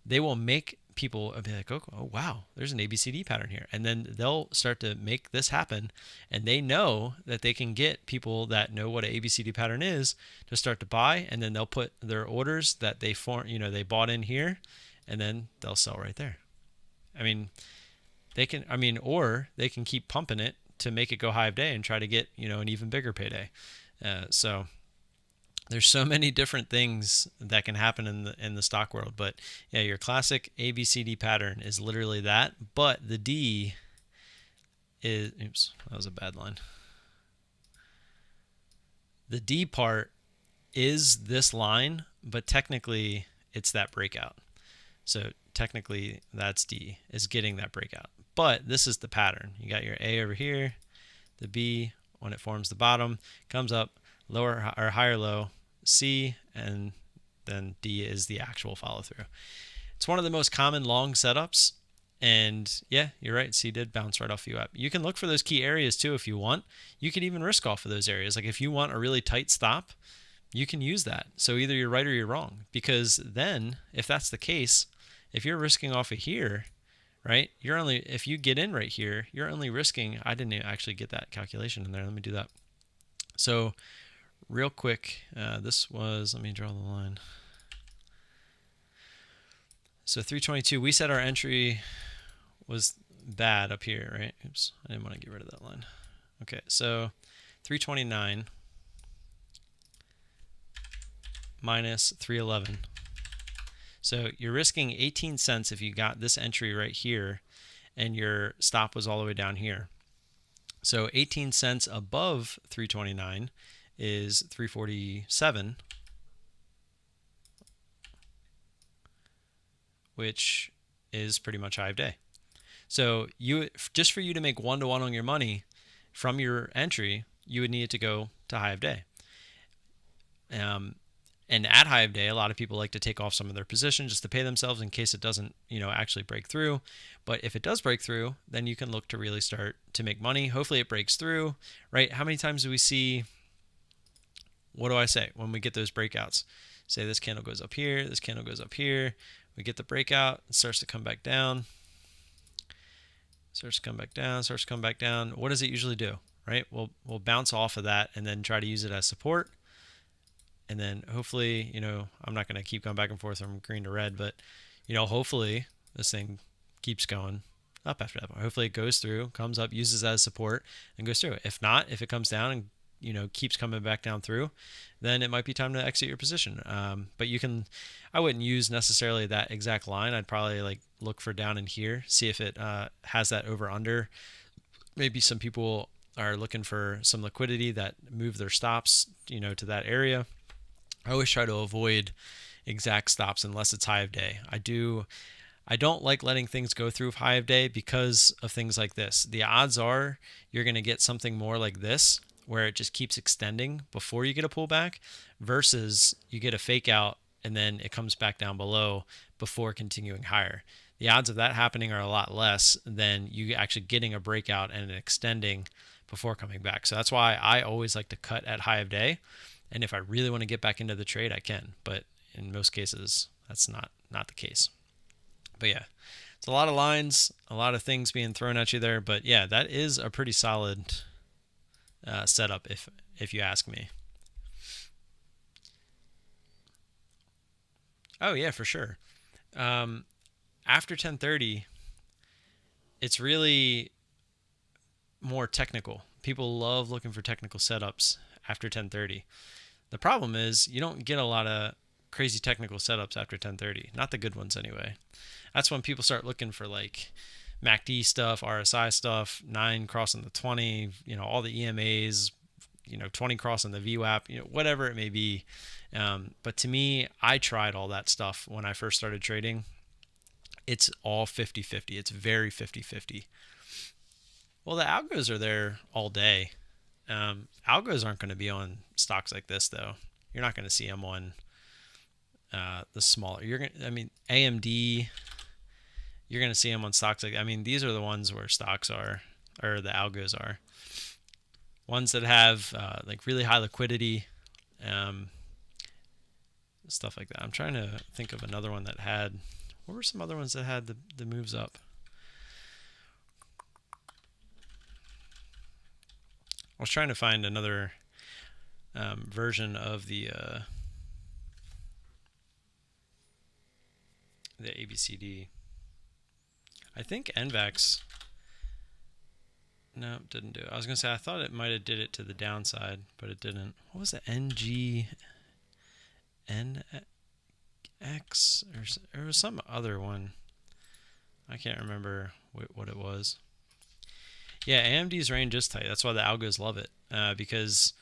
they will make people be like, oh wow, there's an ABCD pattern here, and then they'll start to make this happen, and they know that they can get people that know what an ABCD pattern is to start to buy, and then they'll put their orders that they bought in here, and then they'll sell right there. Or they can keep pumping it to make it go high of day and try to get an even bigger payday. So There's so many different things that can happen in the stock world, but yeah, your classic ABCD pattern is literally that, but the D is, oops, that was a bad line. The D part is this line, but technically it's that breakout. So technically that's D, is getting that breakout. But this is the pattern. You got your A over here, the B, when it forms the bottom, comes up, lower or higher low, C, and then D is the actual follow through. It's one of the most common long setups. And yeah, you're right. C did bounce right off you up. You can look for those key areas too if you want. You can even risk off of those areas. Like if you want a really tight stop, you can use that. So either you're right or you're wrong. Because then, if that's the case, if you're risking off of here, right, you're only, if you get in right here, you're only risking, I didn't actually get that calculation in there. Let me do that. So real quick, this was, let me draw the line. So 322, we said our entry was bad up here, right? Oops, I didn't want to get rid of that line. Okay, so 329 minus 311. So you're risking 18 cents if you got this entry right here and your stop was all the way down here. So 18 cents above 329 is 347, which is pretty much high of day. So you, just for you to make one-to-one on your money from your entry, you would need it to go to high of day. And at high of day, a lot of people like to take off some of their position just to pay themselves in case it doesn't, actually break through. But if it does break through, then you can look to really start to make money. Hopefully it breaks through, right? How many times do we see, what do I say when we get those breakouts? Say this candle goes up here, this candle goes up here. We get the breakout, it starts to come back down. Starts to come back down, starts to come back down. What does it usually do, right? We'll bounce off of that and then try to use it as support. And then hopefully, I'm not going to keep going back and forth from green to red, but, hopefully this thing keeps going up after that. Hopefully it goes through, comes up, uses that as support, and goes through. If not, if it comes down and, keeps coming back down through, then it might be time to exit your position. But I wouldn't use necessarily that exact line. I'd probably look for down in here, see if it has that over under. Maybe some people are looking for some liquidity that move their stops, to that area. I always try to avoid exact stops unless it's high of day. I don't like letting things go through high of day because of things like this. The odds are you're going to get something more like this, where it just keeps extending before you get a pullback, versus you get a fake out and then it comes back down below before continuing higher. The odds of that happening are a lot less than you actually getting a breakout and extending before coming back. So that's why I always like to cut at high of day. And if I really want to get back into the trade, I can. But in most cases, that's not the case. But yeah, it's a lot of lines, a lot of things being thrown at you there. But yeah, that is a pretty solid setup if you ask me. Oh yeah, for sure. After 10:30, it's really more technical. People love looking for technical setups after 10:30. The problem is you don't get a lot of crazy technical setups after 10:30. Not the good ones anyway. That's when people start looking for MACD stuff, RSI stuff, 9 crossing the 20, all the EMAs, 20 crossing the VWAP, whatever it may be. But to me, I tried all that stuff when I first started trading. It's all 50-50. It's very 50-50. Well, the algos are there all day. Algos aren't going to be on stocks like this, though. You're not going to see them on the smaller. AMD. You're going to see them on stocks these are the ones where stocks are, or the algos are. Ones that have really high liquidity, stuff like that. I'm trying to think of another one that had. What were some other ones that had the moves up? I was trying to find another version of the ABCD. I think NVAX. No, it didn't do it. I was going to say I thought it might have did it to the downside, but it didn't. What was the NG? NX or was some other one. I can't remember what it was. Yeah, AMD's range is tight. That's why the algos love it, because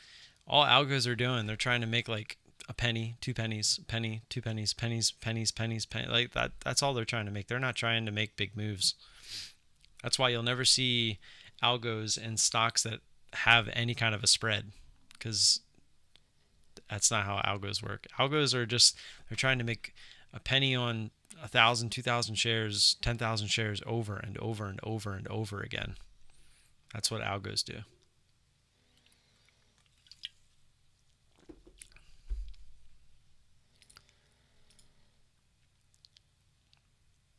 all algos are doing, they're trying to make like a penny, 2 pennies, penny, 2 pennies, pennies, pennies, pennies, penny. Like that. That's all they're trying to make. They're not trying to make big moves. That's why you'll never see algos in stocks that have any kind of a spread, because that's not how algos work. Algos are just, they're trying to make a penny on 1,000, 2,000 shares, 10,000 shares over and over and over and over again. That's what algos do.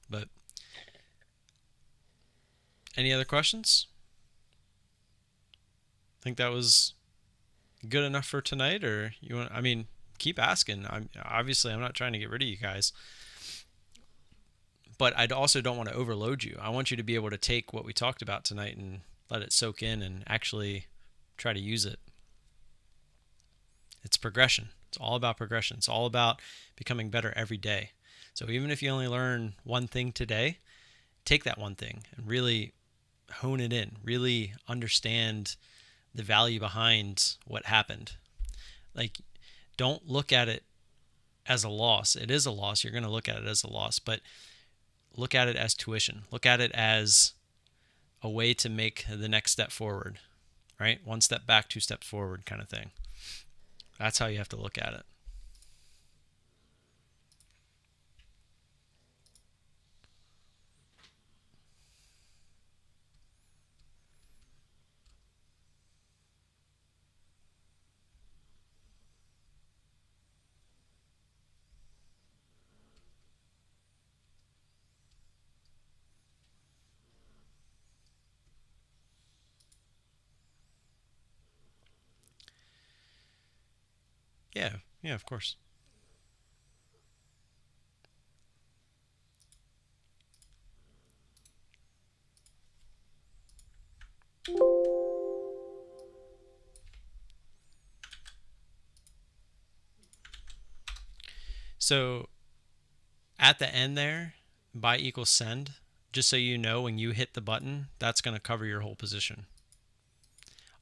But any other questions? Think that was good enough for tonight, or you want? I mean, keep asking. I'm not trying to get rid of you guys, but I also don't want to overload you. I want you to be able to take what we talked about tonight and let it soak in and actually try to use it. It's progression. It's all about progression. It's all about becoming better every day. So even if you only learn one thing today, take that one thing and really hone it in, really understand the value behind what happened. Like, don't look at it as a loss. It is a loss. You're going to look at it as a loss, but look at it as tuition. Look at it as a way to make the next step forward, right? 1 step back, 2 steps forward kind of thing. That's how you have to look at it. Yeah, of course. So at the end there, buy equals send, just so you know when you hit the button, that's going to cover your whole position.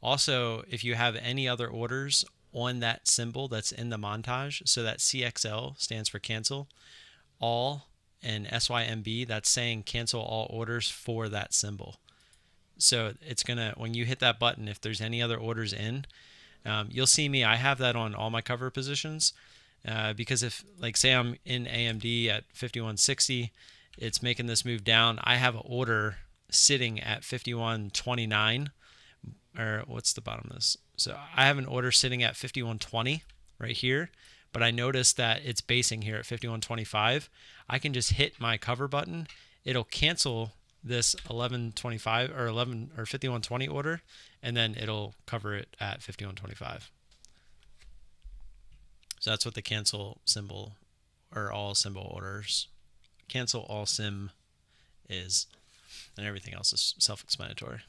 Also, if you have any other orders on that symbol that's in the montage, so that CXL stands for cancel, all, and SYMB, that's saying cancel all orders for that symbol. So it's going to, when you hit that button, if there's any other orders in, you'll see me, I have that on all my cover positions, because if, like, say I'm in AMD at 5160, it's making this move down, I have an order sitting at 5129, or what's the bottom of this? So I have an order sitting at 5120 right here, but I noticed that it's basing here at 5125. I can just hit my cover button. It'll cancel this 1125 or 5120 order, and then it'll cover it at 5125. So that's what the cancel symbol, or all symbol orders, cancel all sim is, and everything else is self-explanatory.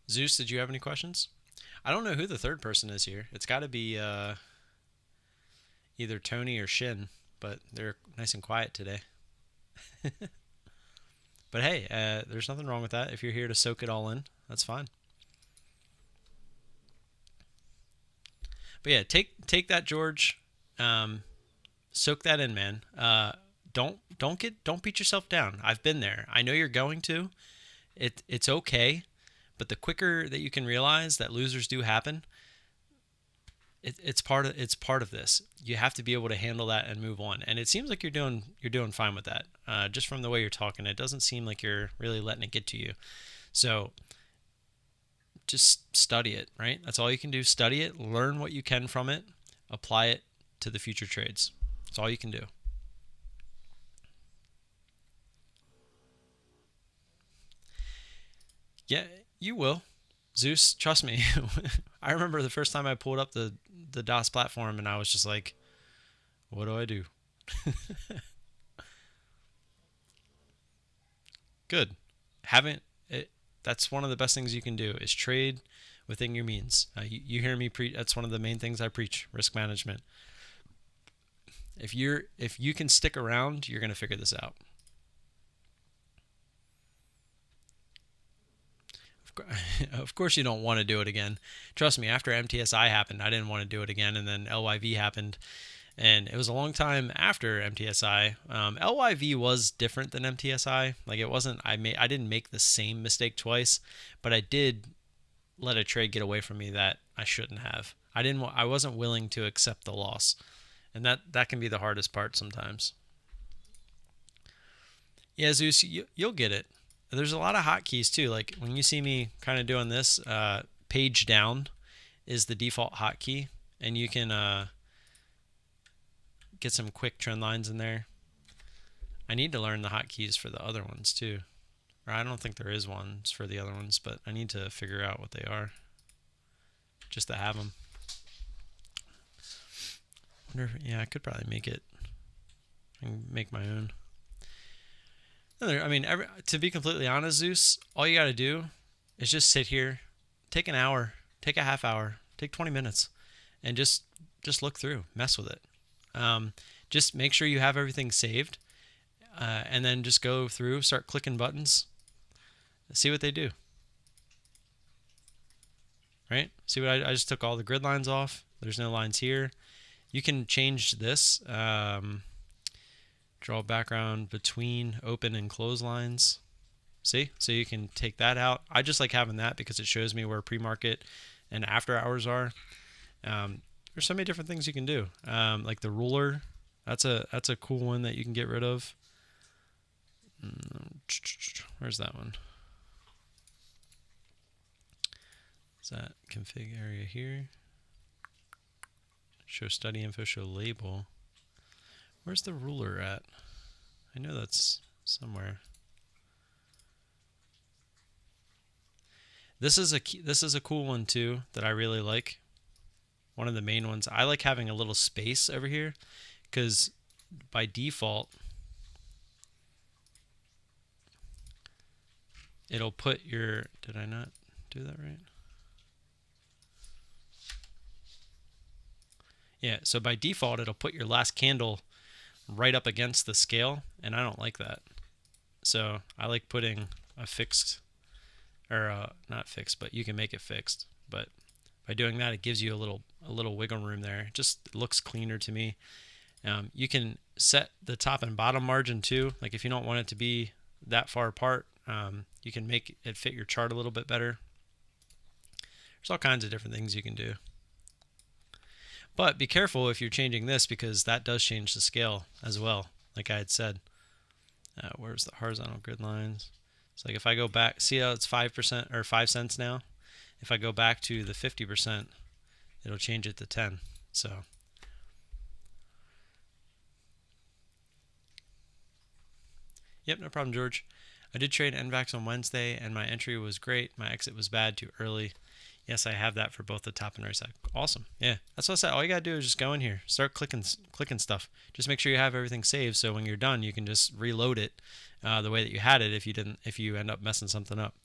Zeus, did you have any questions? I don't know who the third person is here. It's got to be either Tony or Shin, but they're nice and quiet today. But hey, there's nothing wrong with that. If you're here to soak it all in, that's fine. But yeah, take that, George. Soak that in, man. Don't beat yourself down. I've been there. I know you're going to. It's okay, but the quicker that you can realize that losers do happen, it's part of this. You have to be able to handle that and move on. And it seems like you're doing fine with that. Just from the way you're talking, it doesn't seem like you're really letting it get to you. So just study it, right? That's all you can do. Study it, learn what you can from it, apply it to the future trades. That's all you can do. Yeah, you will. Zeus, trust me. I remember the first time I pulled up the DOS platform and I was just like, what do I do? Good. Haven't it, that's one of the best things you can do is trade within your means. You hear me preach. That's one of the main things I preach: risk management. If you can stick around, you're gonna figure this out. Of course, you don't want to do it again. Trust me. After MTSI happened, I didn't want to do it again, and then LYV happened, and it was a long time after MTSI. LYV was different than MTSI. Like it wasn't. I didn't make the same mistake twice, but I did let a trade get away from me that I shouldn't have. I wasn't willing to accept the loss, and that can be the hardest part sometimes. Yeah, Zeus, you'll get it. There's a lot of hotkeys too. Like when you see me kind of doing this, page down is the default hotkey, and you can get some quick trend lines in there. I need to learn the hotkeys for the other ones too. Or I don't think there is ones for the other ones, but I need to figure out what they are just to have them. Yeah, I could probably make it. I can make my own. I mean, to be completely honest, Zeus, all you got to do is just sit here, take an hour, take a half hour, take 20 minutes, and just look through, mess with it. Just make sure you have everything saved, and then just go through, start clicking buttons, see what they do. Right? See what I just took all the grid lines off. There's no lines here. You can change this. Draw background between open and close lines. See? So you can take that out. I just like having that because it shows me where pre-market and after hours are. There's so many different things you can do. Like the ruler. That's a cool one that you can get rid of. Where's that one? Is that config area here? Show study info, show label. Where's the ruler at? I know that's somewhere. This is a cool one too that I really like. One of the main ones. I like having a little space over here because by default it'll put your, did I not do that right? Yeah, so by default it'll put your last candle right up against the scale, and I don't like that. So I like putting a fixed, or not fixed, but you can make it fixed. But by doing that, it gives you a little wiggle room there. It just looks cleaner to me. You can set the top and bottom margin too. Like if you don't want it to be that far apart, you can make it fit your chart a little bit better. There's all kinds of different things you can do. But be careful if you're changing this because that does change the scale as well, like I had said. Where's the horizontal grid lines? It's like if I go back, see how it's 5% or 5 cents now? If I go back to the 50%, it'll change it to 10. So yep, no problem, George. I did trade NVAX on Wednesday, and my entry was great. My exit was bad, too early. Yes, I have that for both the top and right side. Awesome. Yeah, that's what I said. All you got to do is just go in here. Start clicking stuff. Just make sure you have everything saved so when you're done, you can just reload it the way that you had it if you end up messing something up.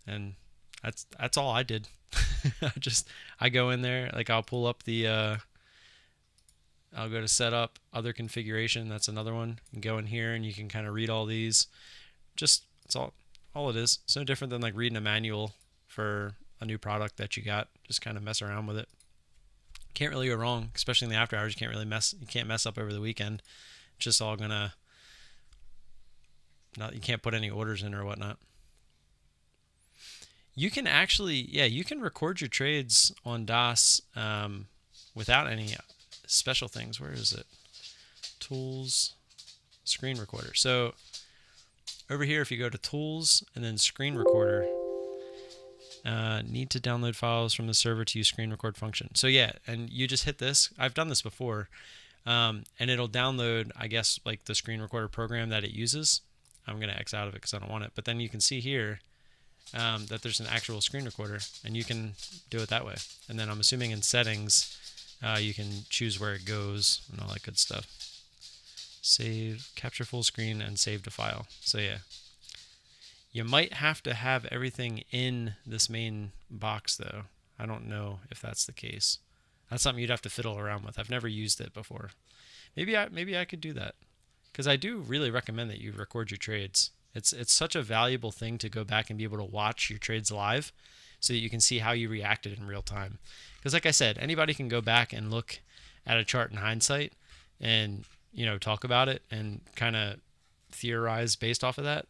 And that's all I did. I go in there, like I'll pull up the I'll go to setup, other configuration. That's another one. You can go in here and you can kind of read all these. That's all it is. It's no different than like reading a manual for a new product that you got. Just kind of mess around with it. Can't really go wrong, especially in the after hours. You can't mess up over the weekend. It's just all gonna, you can't put any orders in or whatnot. You can actually, you can record your trades on DOS without any special things. Where is it? Tools, screen recorder. So over here, if you go to tools and then screen recorder, need to download files from the server to use screen record function. So yeah, and you just hit this. I've done this before, and it'll download, I guess, like the screen recorder program that it uses. I'm going to X out of it because I don't want it. But then you can see here that there's an actual screen recorder, and you can do it that way. And then I'm assuming in settings, you can choose where it goes and all that good stuff. Save, capture full screen, and save to file. So yeah, you might have to have everything in this main box though. I don't know if that's the case. That's something you'd have to fiddle around with. I've never used it before. Maybe I could do that, because I do really recommend that you record your trades. It's such a valuable thing to go back and be able to watch your trades live, so that you can see how you reacted in real time. Because like I said, anybody can go back and look at a chart in hindsight and talk about it and kind of theorize based off of that.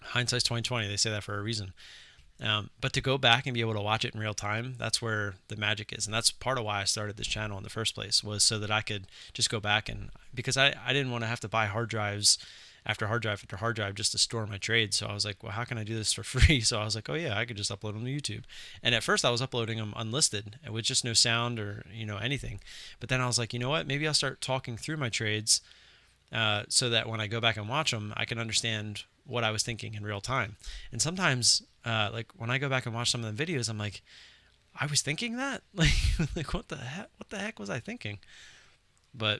Hindsight's 2020. They say that for a reason. But to go back and be able to watch it in real time, that's where the magic is. And that's part of why I started this channel in the first place, was so that I could just go back because I didn't want to have to buy hard drives after hard drive after hard drive just to store my trades. So I was like, well, how can I do this for free? So I was like, oh yeah, I could just upload them to YouTube. And at first I was uploading them unlisted with just no sound or, anything. But then I was like, you know what? Maybe I'll start talking through my trades so that when I go back and watch them, I can understand what I was thinking in real time. And sometimes, like when I go back and watch some of the videos, I'm like, I was thinking that? Like what the heck was I thinking? But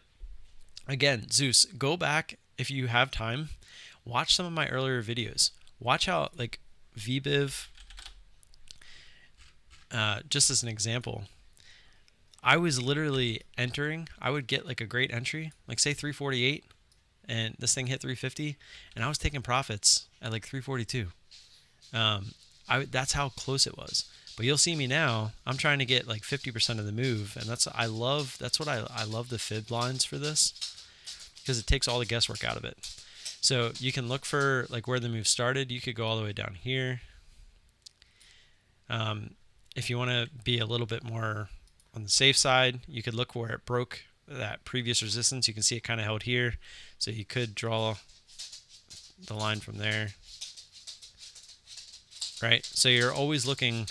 again, Zeus, go back if you have time. Watch some of my earlier videos. Watch how, like, VBIV, just as an example, I was literally entering. I would get like a great entry, like say 348, and this thing hit 350, and I was taking profits at like 342. That's how close it was. But you'll see me now, I'm trying to get like 50% of the move, and that's what I love the fib lines for this, because it takes all the guesswork out of it. So you can look for like where the move started. You could go all the way down here. If you want to be a little bit more on the safe side, you could look where it broke that previous resistance. You can see it kind of held here. So you could draw the line from there. Right? So you're always looking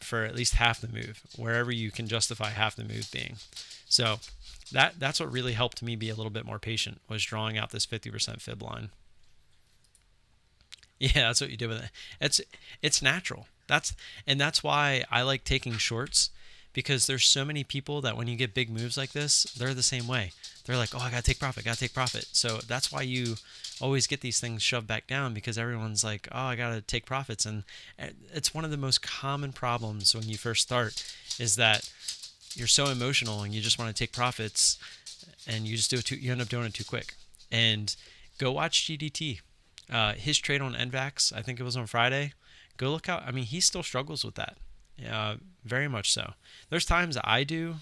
for at least half the move, wherever you can justify half the move being. So that's what really helped me be a little bit more patient, was drawing out this 50% fib line. Yeah, that's what you do with it. It's natural. That's why I like taking shorts, because there's so many people that when you get big moves like this, they're the same way. They're like, oh, I gotta take profit. So that's why you always get these things shoved back down, because everyone's like, oh, I gotta take profits. And it's one of the most common problems when you first start, is that you're so emotional and you just want to take profits, and you just do it you end up doing it too quick. And go watch GDT. His trade on NVAX, I think it was on Friday. Go look out. I mean, he still struggles with that. Very much so. There's times that I do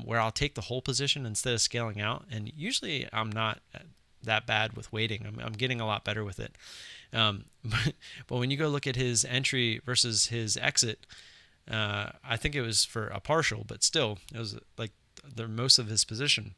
where I'll take the whole position instead of scaling out, and usually I'm not that bad with waiting. I'm getting a lot better with it. But when you go look at his entry versus his exit, I think it was for a partial, but still, it was like most of his position.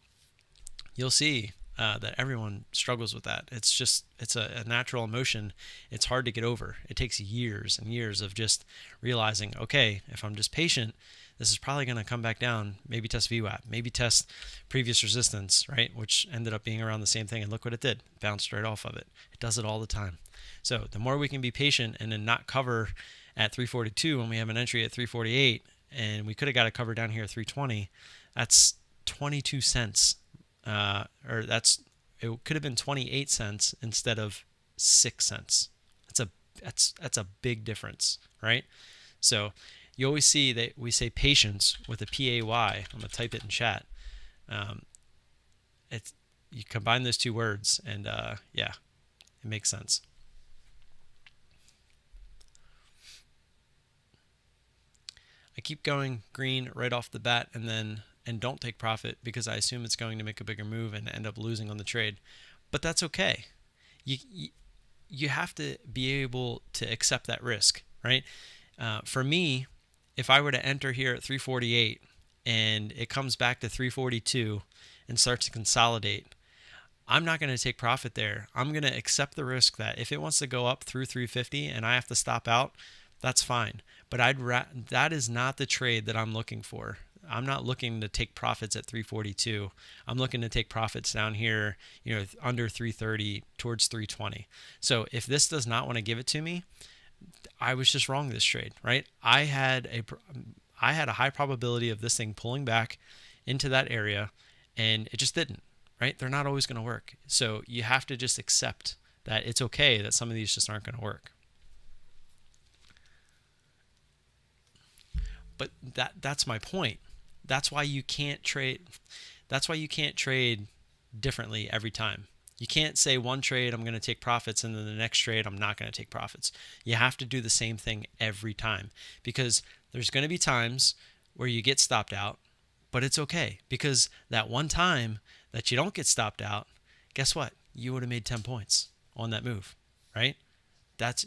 You'll see that everyone struggles with that. It's a natural emotion. It's hard to get over. It takes years and years of just realizing, okay, if I'm just patient, this is probably going to come back down, maybe test VWAP, maybe test previous resistance, right? Which ended up being around the same thing, and look what it did. Bounced right off of it. It does it all the time. So the more we can be patient and then not cover at 342 when we have an entry at 348, and we could have got a cover down here at 320, that's 22 cents. It could have been 28 cents instead of 6 cents. That's a big difference, right? So you always see that we say patience with a PAY. I'm gonna type it in chat. You combine those two words, and yeah, it makes sense. I keep going green right off the bat, and don't take profit because I assume it's going to make a bigger move and end up losing on the trade. But that's okay. You have to be able to accept that risk, right? For me, if I were to enter here at 348 and it comes back to 342 and starts to consolidate, I'm not going to take profit there. I'm going to accept the risk that if it wants to go up through 350 and I have to stop out, that's fine. But that is not the trade that I'm looking for. I'm not looking to take profits at 342. I'm looking to take profits down here, under 330 towards 320. So if this does not want to give it to me, I was just wrong this trade, right? I had a high probability of this thing pulling back into that area, and it just didn't, right? They're not always going to work. So you have to just accept that it's okay that some of these just aren't going to work. But that's my point. That's why you can't trade. That's why you can't trade differently every time. You can't say one trade I'm going to take profits and then the next trade I'm not going to take profits. You have to do the same thing every time, because there's going to be times where you get stopped out, but it's okay, because that one time that you don't get stopped out, guess what? You would have made 10 points on that move, right? That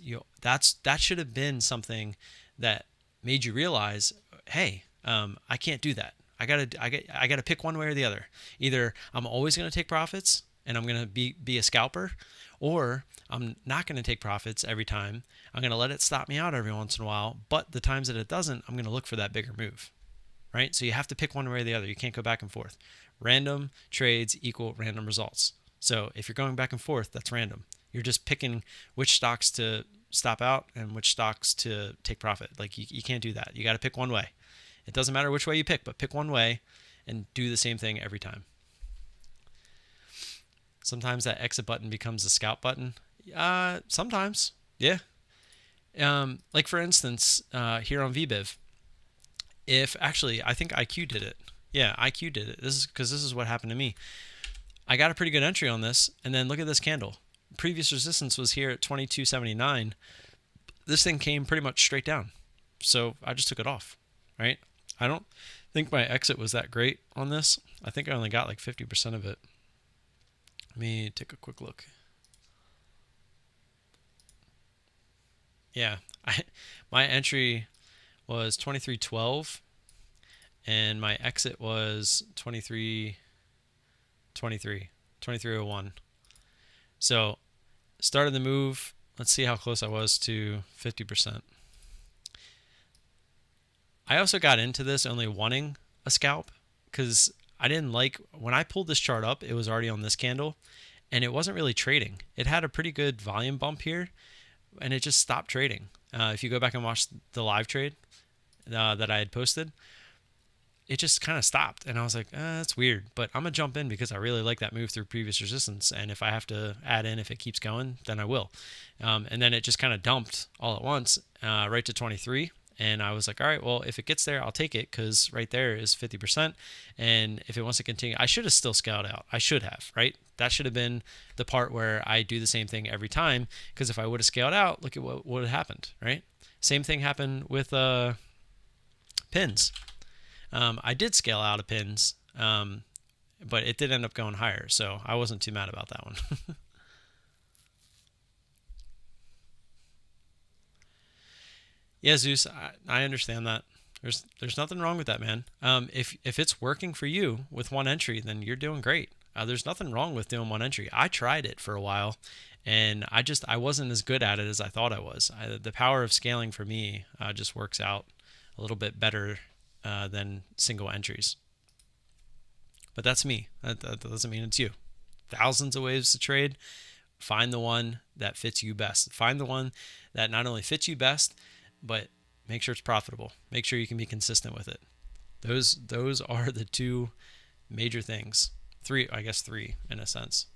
should have been something that made you realize, hey, I can't do that. I gotta pick one way or the other. Either I'm always gonna take profits and I'm gonna be a scalper, or I'm not gonna take profits every time. I'm gonna let it stop me out every once in a while, but the times that it doesn't, I'm gonna look for that bigger move, right? So you have to pick one way or the other. You can't go back and forth. Random trades equal random results. So if you're going back and forth, that's random. You're just picking which stocks to stop out and which stocks to take profit. Like you can't do that. You got to pick one way. It doesn't matter which way you pick, but pick one way and do the same thing every time. Sometimes that exit button becomes a scout button. Sometimes, yeah. Like for instance, here on VBIV, if actually, I think IQ did it. Yeah, IQ did it. This is what happened to me. I got a pretty good entry on this, and then look at this candle. Previous resistance was here at 22.79. This thing came pretty much straight down, so I just took it off, right? I don't think my exit was that great on this. I think I only got like 50% of it. Let me take a quick look. Yeah, my entry was 23.12, and my exit was 23.01. So started the move. Let's see how close I was to 50%. I also got into this only wanting a scalp, because I didn't like, when I pulled this chart up, it was already on this candle and it wasn't really trading. It had a pretty good volume bump here and it just stopped trading. If you go back and watch the live trade that I had posted, it just kind of stopped. And I was like, that's weird, but I'm gonna jump in because I really like that move through previous resistance. And if I have to add in, if it keeps going, then I will. And then it just kind of dumped all at once, right to 23. And I was like, all right, well, if it gets there, I'll take it, because right there is 50%. And if it wants to continue, I should have still scaled out. I should have, right? That should have been the part where I do the same thing every time, because if I would have scaled out, look at what would have happened, right? Same thing happened with pins. I did scale out of pins, but it did end up going higher, so I wasn't too mad about that one. Yeah, Zeus, I understand that. There's nothing wrong with that, man. If it's working for you with one entry, then you're doing great. There's nothing wrong with doing one entry. I tried it for a while, and I wasn't as good at it as I thought I was. The power of scaling for me just works out a little bit better than single entries. But that's me. That doesn't mean it's you. Thousands of ways to trade. Find the one that fits you best. Find the one that not only fits you best, but make sure it's profitable. Make sure you can be consistent with it. Those are the two major things. Three in a sense.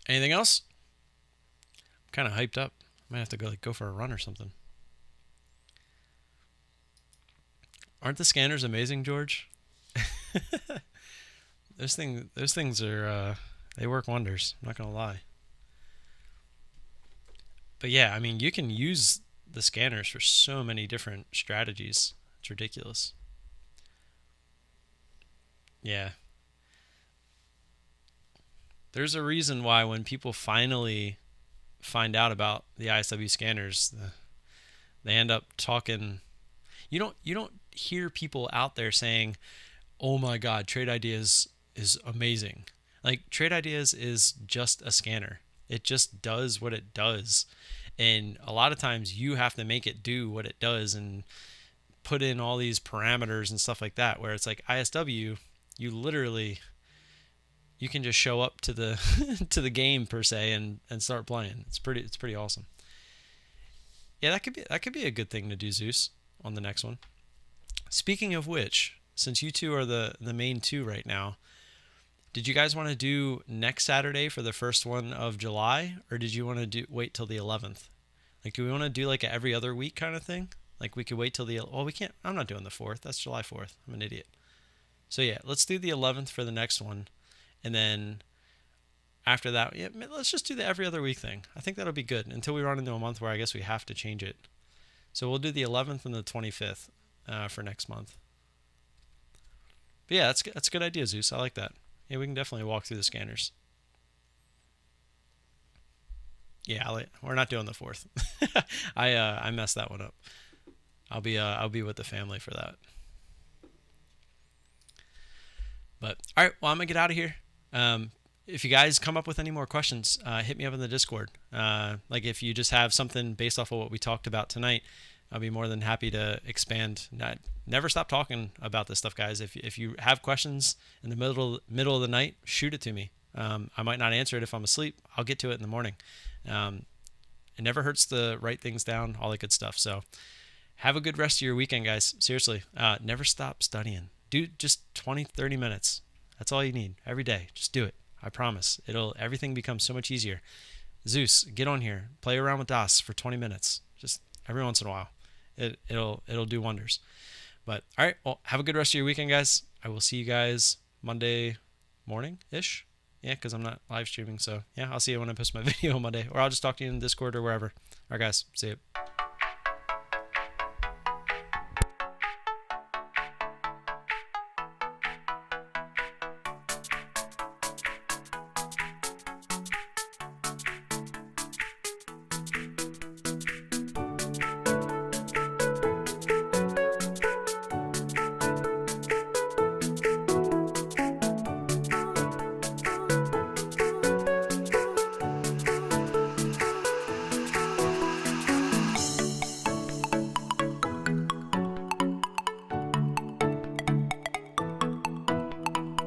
Anything else? I'm kind of hyped up. I might have to go for a run or something. Aren't the scanners amazing, George? Those things are they work wonders. I'm not gonna lie. But yeah, I mean, you can use the scanners for so many different strategies. It's ridiculous. Yeah. There's a reason why when people finally find out about the ISW scanners, they end up talking. You don't hear people out there saying, "Oh my God, Trade Ideas is amazing." Like, Trade Ideas is just a scanner. It just does what it does. And a lot of times you have to make it do what it does and put in all these parameters and stuff like that, where it's like ISW, you can just show up to the to the game per se and start playing. It's pretty awesome. Yeah, that could be a good thing to do, Zeus. on the next one. Speaking of which, since you two are the main two right now, did you guys want to do next Saturday for the first one of July, or did you want to wait till the 11th? Like, do we want to do like a every other week kind of thing? Like, we could wait till well, we can't. I'm not doing the 4th. That's July 4th. I'm an idiot. So yeah, let's do the 11th for the next one, and then after that, yeah, let's just do the every other week thing. I think that'll be good until we run into a month where I guess we have to change it. So we'll do the 11th and the 25th for next month. But yeah, that's a good idea, Zeus. I like that. Yeah, we can definitely walk through the scanners. Yeah, we're not doing the 4th. I messed that one up. I'll be with the family for that. But all right, well, I'm gonna get out of here. If you guys come up with any more questions, hit me up in the Discord. Like if you just have something based off of what we talked about tonight, I'll be more than happy to expand. Never stop talking about this stuff, guys. If you have questions in the middle of the night, shoot it to me. I might not answer it if I'm asleep. I'll get to it in the morning. It never hurts to write things down, all that good stuff. So have a good rest of your weekend, guys. Seriously, never stop studying. Do just 20, 30 minutes. That's all you need every day. Just do it. I promise. Everything becomes so much easier. Zeus, get on here. Play around with DOS for 20 minutes. Just every once in a while. It'll do wonders. But all right, well, have a good rest of your weekend, guys. I will see you guys Monday morning-ish. Yeah, because I'm not live streaming. So yeah, I'll see you when I post my video on Monday. Or I'll just talk to you in Discord or wherever. All right, guys. See you.